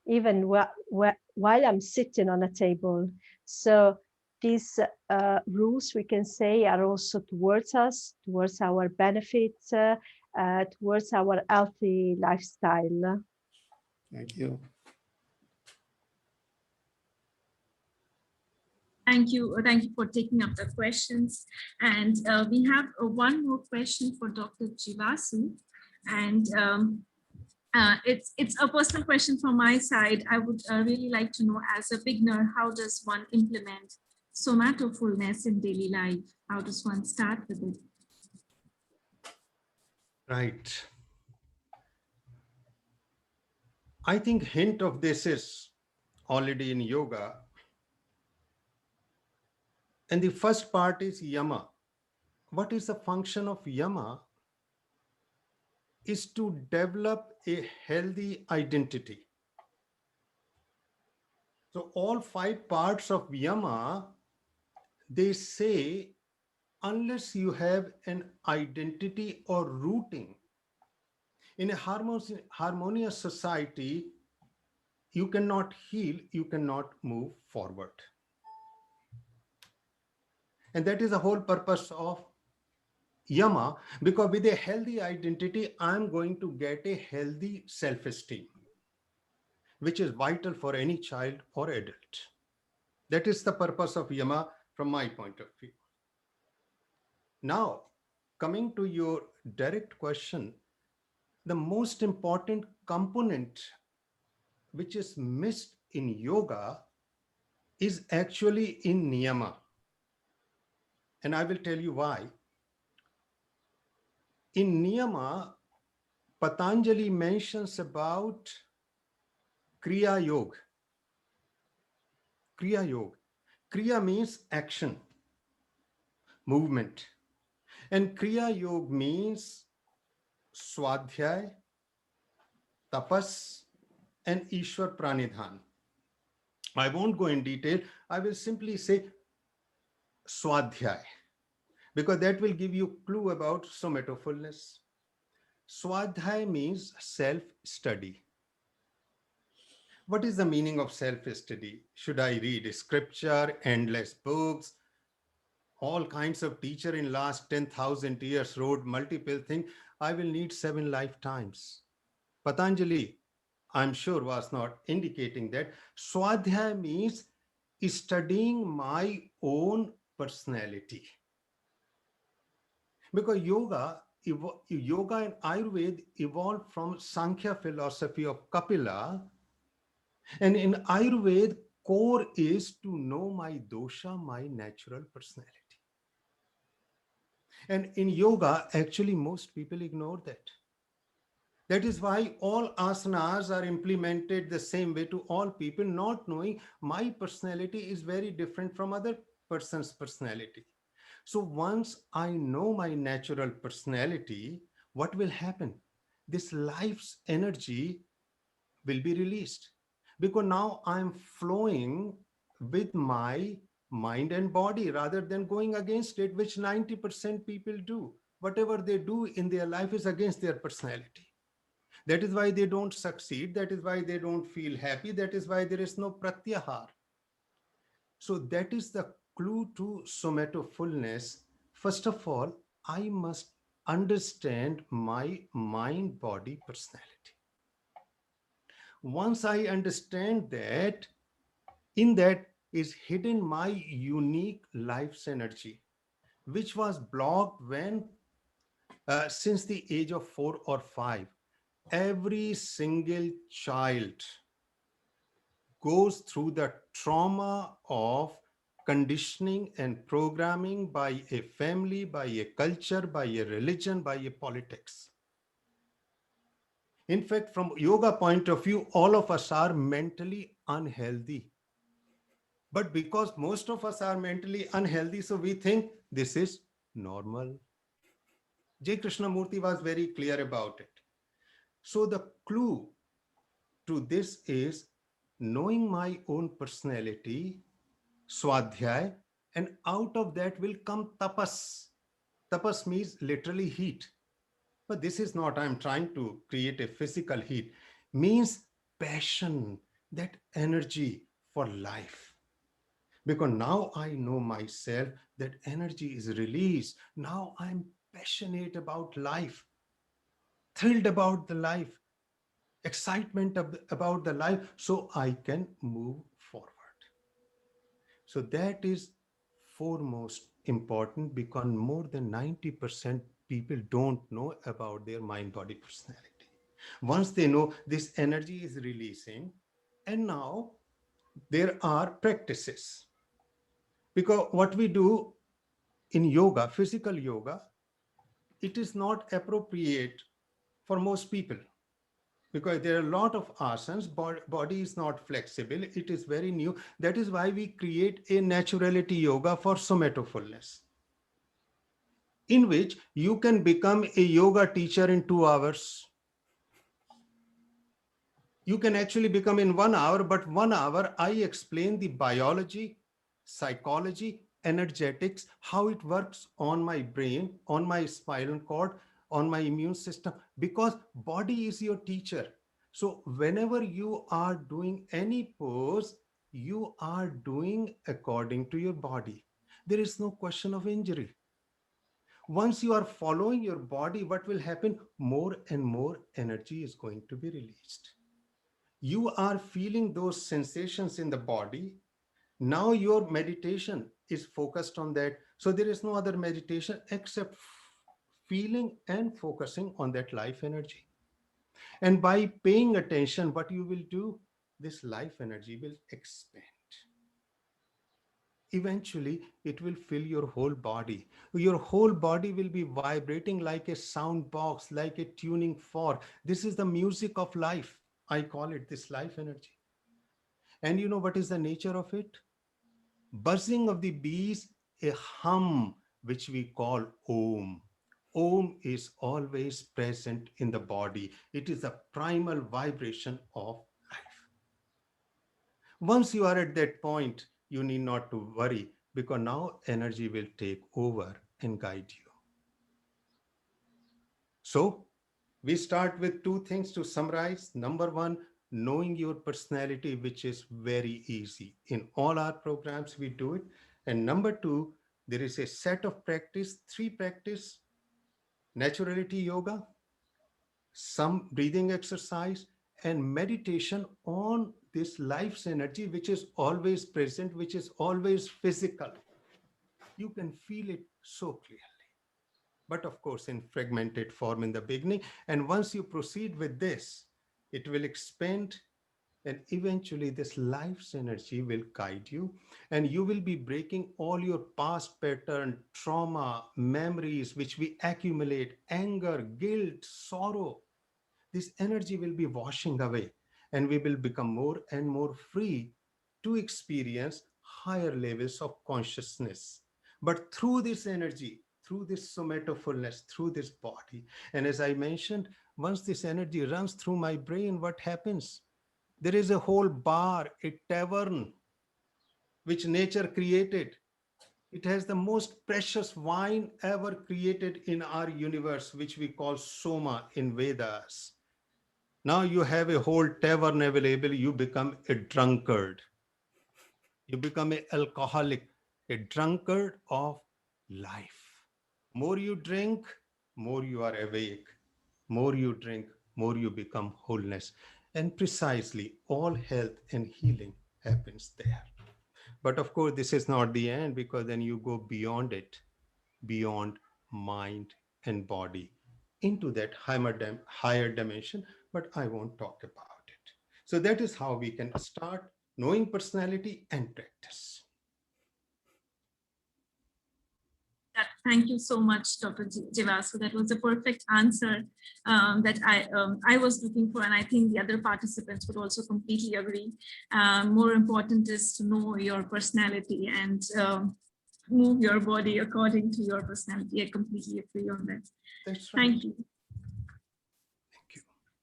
even while I'm sitting on a table. So these rules, we can say, are also towards us, towards our benefit, towards our healthy lifestyle. Thank you. Thank you for taking up the questions. And we have one more question for Dr. Jivasu. And it's a personal question from my side. I would really like to know, as a beginner, how does one implement somatofulness in daily life? How does one start with it? Right. I think hint of this is already in yoga. And the first part is yama. What is the function of yama? Is to develop a healthy identity. So all 5 parts of yama, they say, unless you have an identity or rooting in a harmonious society, you cannot heal, you cannot move forward. And that is the whole purpose of yama, because with a healthy identity, I'm going to get a healthy self-esteem, which is vital for any child or adult. That is the purpose of yama from my point of view. Now, coming to your direct question, the most important component which is missed in yoga is actually in niyama. And I will tell you why. In niyama, Patanjali mentions about Kriya Yoga. Kriya Yoga. Kriya means action, movement. And Kriya Yoga means Swadhyay, Tapas, and Ishwar Pranidhan. I won't go in detail. I will simply say Swadhyay, because that will give you a clue about somatofulness. Swadhyay means self-study. What is the meaning of self-study? Should I read scripture, endless books? All kinds of teacher in last 10,000 years wrote multiple things. I will need 7 lifetimes. Patanjali, I'm sure, was not indicating that. Swadhyay means studying my own personality. Because yoga and Ayurveda evolved from Sankhya philosophy of Kapila. And in Ayurveda, core is to know my dosha, my natural personality. And in yoga, actually, most people ignore that. That is why all asanas are implemented the same way to all people, not knowing my personality is very different from other person's personality. So once I know my natural personality, what will happen? This life's energy will be released, because now I'm flowing with my mind and body rather than going against it, which 90% people do. Whatever they do in their life is against their personality. That is why they don't succeed. That is why they don't feel happy. That is why there is no pratyahar. So that is the clue to somatofulness. First of all, I must understand my mind-body personality. Once I understand that, in that is hidden my unique life's energy, which was blocked when, since the age of 4 or 5, every single child goes through the trauma of conditioning and programming by a family, by a culture, by a religion, by a politics. In fact, from yoga point of view, all of us are mentally unhealthy. But because most of us are mentally unhealthy, so we think this is normal. J. Krishnamurti was very clear about it. So the clue to this is knowing my own personality, swadhyay, and out of that will come tapas. Tapas means literally heat. But this is not, I'm trying to create a physical heat, means passion, that energy for life. Because now I know myself, that energy is released. Now I'm passionate about life, thrilled about the life, excitement about the life, so I can move forward. So that is foremost important, because more than 90% people don't know about their mind-body personality. Once they know, this energy is releasing, and now there are practices. Because what we do in yoga, physical yoga, it is not appropriate for most people. because there are a lot of asanas, body is not flexible, it is very new. That is why we create a naturality yoga for somatofulness, in which you can become a yoga teacher in 2 hours. You can actually become in 1 hour, but 1 hour I explain the biology, psychology, energetics, how it works on my brain, on my spinal cord, on my immune system, because body is your teacher. So whenever you are doing any pose, you are doing according to your body. There is no question of injury. Once you are following your body, what will happen? More and more energy is going to be released. You are feeling those sensations in the body. Now your meditation is focused on that. So there is no other meditation except feeling and focusing on that life energy. And by paying attention, what you will do, this life energy will expand. Eventually, it will fill your whole body. Your whole body will be vibrating like a sound box, like a tuning fork. This is the music of life. I call it this life energy. And you know what is the nature of it? Buzzing of the bees, a hum, which we call Om. Om is always present in the body. It is a primal vibration of life. Once you are at that point, you need not to worry, because now energy will take over and guide you. So we start with 2 things to summarize. Number 1, knowing your personality, which is very easy. In all our programs, we do it. And number 2, there is a set of practice, 3 practice: naturality yoga, some breathing exercise, and meditation on this life's energy, which is always present, which is always physical. You can feel it so clearly. But of course, in fragmented form in the beginning. And once you proceed with this, it will expand, and eventually this life's energy will guide you, and you will be breaking all your past pattern, trauma, memories, which we accumulate, anger, guilt, sorrow. This energy will be washing away, and we will become more and more free to experience higher levels of consciousness. But through this energy, through this somatofulness, through this body. And as I mentioned, once this energy runs through my brain, what happens? There is a whole bar, a tavern, which nature created. It has the most precious wine ever created in our universe, which we call Soma in Vedas. Now you have a whole tavern available, you become a drunkard. You become an alcoholic, a drunkard of life. More you drink, more you are awake. More you drink, more you become wholeness. And precisely all health and healing happens there. But of course, this is not the end, because then you go beyond it, beyond mind and body, into that higher dimension, but I won't talk about it. So that is how we can start knowing personality and practice. Thank you so much, Dr. Jivasu. That was a perfect answer that I was looking for, and I think the other participants would also completely agree. More important is to know your personality and move your body according to your personality. I completely agree on that. That's right. Thank you.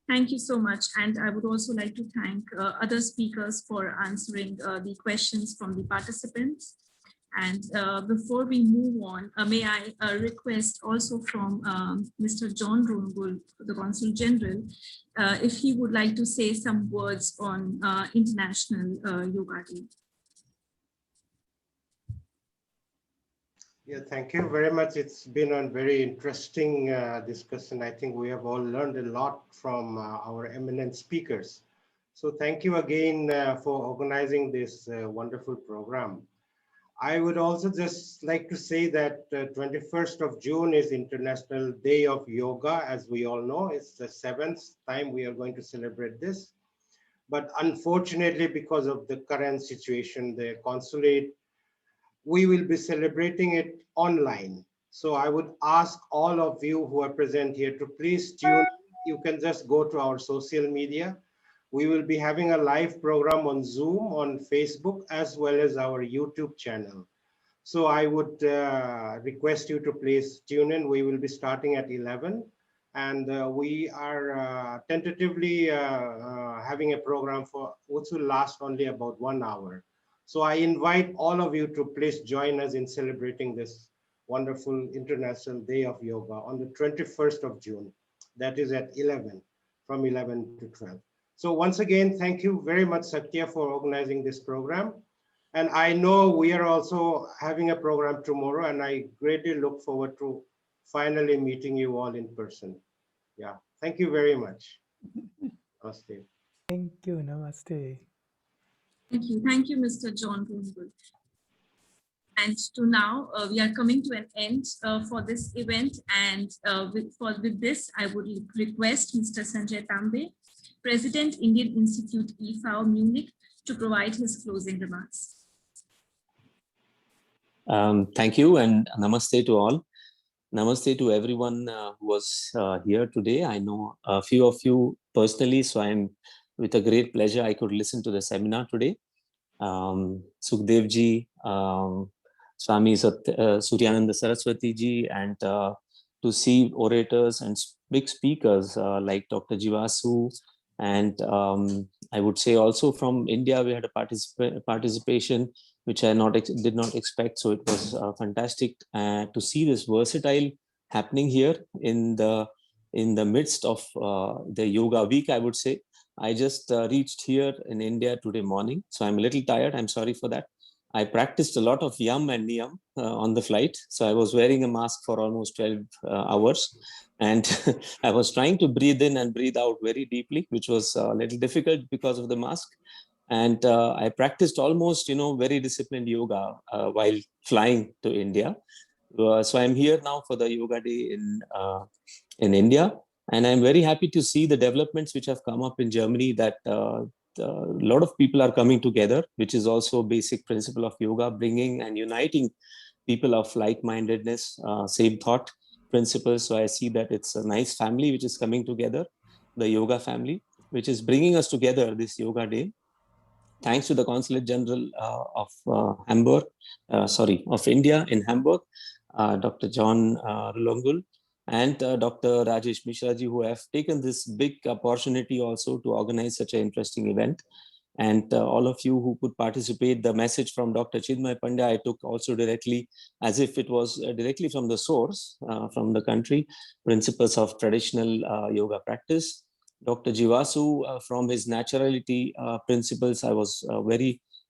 Thank you so much. And I would also like to thank other speakers for answering the questions from the participants. And before we move on, may I request also from Mr. John Ruolngul, the Consul General, if he would like to say some words on International Yoga Day. Yeah, thank you very much. It's been a very interesting discussion. I think we have all learned a lot from our eminent speakers. So thank you again for organizing this wonderful program. I would also just like to say that 21st of June is International Day of Yoga. As we all know, it's the 7th time we are going to celebrate this. But unfortunately, because of the current situation, the Consulate, we will be celebrating it online. So I would ask all of you who are present here to please tune you can just go to our social media. We will be having a live program on Zoom, on Facebook, as well as our YouTube channel. So I would request you to please tune in. We will be starting at 11. And we are tentatively having a program which will last only about 1 hour. So I invite all of you to please join us in celebrating this wonderful International Day of Yoga on the 21st of June. That is at 11, from 11 to 12. So once again, thank you very much, Shaktya, for organizing this program. And I know we are also having a program tomorrow, and I greatly look forward to finally meeting you all in person. Yeah, thank you very much. Namaste. Thank you. Namaste. Thank you, Mr. John Ruolngul. And to now, we are coming to an end for this event. And with this, I would request Mr. Sanjay Tambe, President, Indian Institute IFAO Munich, to provide his closing remarks. Thank you, and namaste to all. Namaste to everyone who was here today. I know a few of you personally, so I'm with a great pleasure I could listen to the seminar today. Sukdev ji, Swami Suryananda Saraswati ji, and to see orators and big speakers like Dr. Jivasu, and I would say also from India we had a participation which I did not expect. So it was fantastic to see this versatile happening here in the midst of the yoga week, I would say. I just reached here in India today morning, so I'm a little tired. I'm sorry for that. I practiced a lot of yam and niyam on the flight. So I was wearing a mask for almost 12 hours. And I was trying to breathe in and breathe out very deeply, which was a little difficult because of the mask. And I practiced almost, very disciplined yoga while flying to India. So I'm here now for the yoga day in India. And I'm very happy to see the developments which have come up in Germany, that a lot of people are coming together, which is also a basic principle of yoga, bringing and uniting people of like-mindedness, same thought principles. So I see that it's a nice family which is coming together, the yoga family, which is bringing us together this yoga day. Thanks to the Consulate General of India in Hamburg, Dr. John Ruolngul, and Dr. Rajesh Mishra ji, who have taken this big opportunity also to organize such an interesting event. And all of you who could participate, the message from Dr. Chinmay Pandya, I took also directly as if it was directly from the source, from the country, principles of traditional yoga practice. Dr. Jivasu, from his naturality principles, I was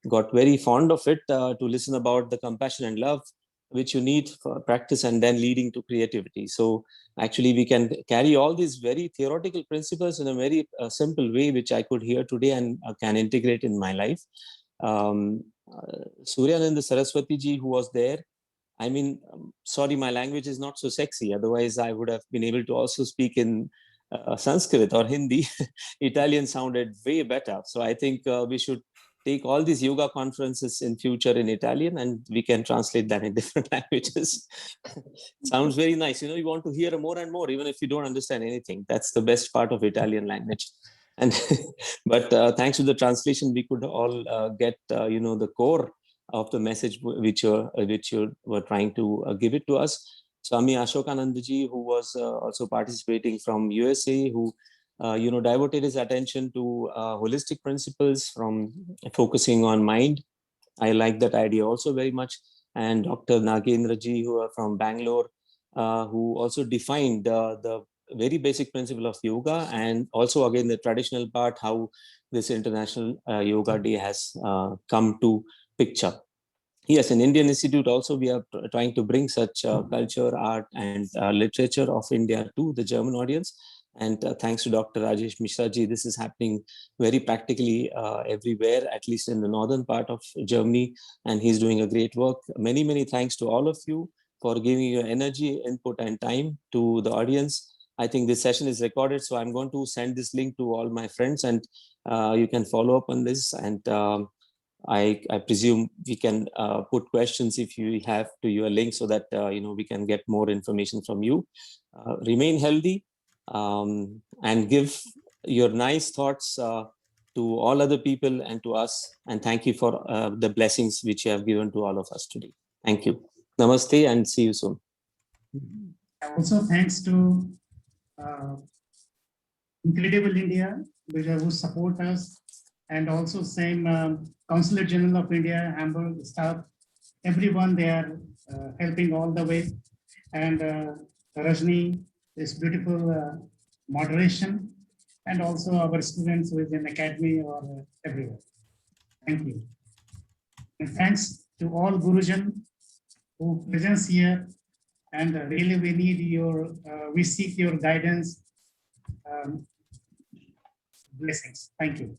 got very fond of it to listen about the compassion and love which you need for practice and then leading to creativity. So actually we can carry all these very theoretical principles in a very simple way, which I could hear today and can integrate in my life. Suryananda Saraswati ji, who was there, I mean, sorry, my language is not so sexy. Otherwise, I would have been able to also speak in Sanskrit or Hindi. Italian sounded way better. So I think we should take all these yoga conferences in future in Italian, and we can translate that in different languages. Sounds very nice. You want to hear more and more, even if you don't understand anything. That's the best part of Italian language. And but thanks to the translation, we could all get the core of the message which you were trying to give it to us. Swami Ashokananda ji, who was also participating from USA, who devoted his attention to holistic principles from focusing on mind. I like that idea also very much. And Dr. Nagendra ji, who are from Banglore, who also defined the very basic principle of yoga, and also again the traditional part, how this International Yoga Day has come to picture. Yes, in Indian Institute also we are trying to bring such culture, art and literature of India to the German audience. And thanks to Dr. Rajesh Mishra ji, this is happening very practically everywhere, at least in the northern part of Germany. And he's doing a great work. Many, many thanks to all of you for giving your energy, input and time to the audience. I think this session is recorded, so I'm going to send this link to all my friends, and you can follow up on this. And I presume we can put questions if you have to your link, so that we can get more information from you. Remain healthy, and give your nice thoughts to all other people and to us. And thank you for the blessings which you have given to all of us today. Thank you. Namaste and see you soon. Also, thanks to Incredible India, who support us, and also same Consulate General of India, Hamburg staff, everyone, they are helping all the way. And Rajni, this beautiful moderation, and also our students within Academy or everywhere. Thank you. And thanks to all Gurujan who presents here. And really we need your, we seek your guidance. Blessings. Thank you.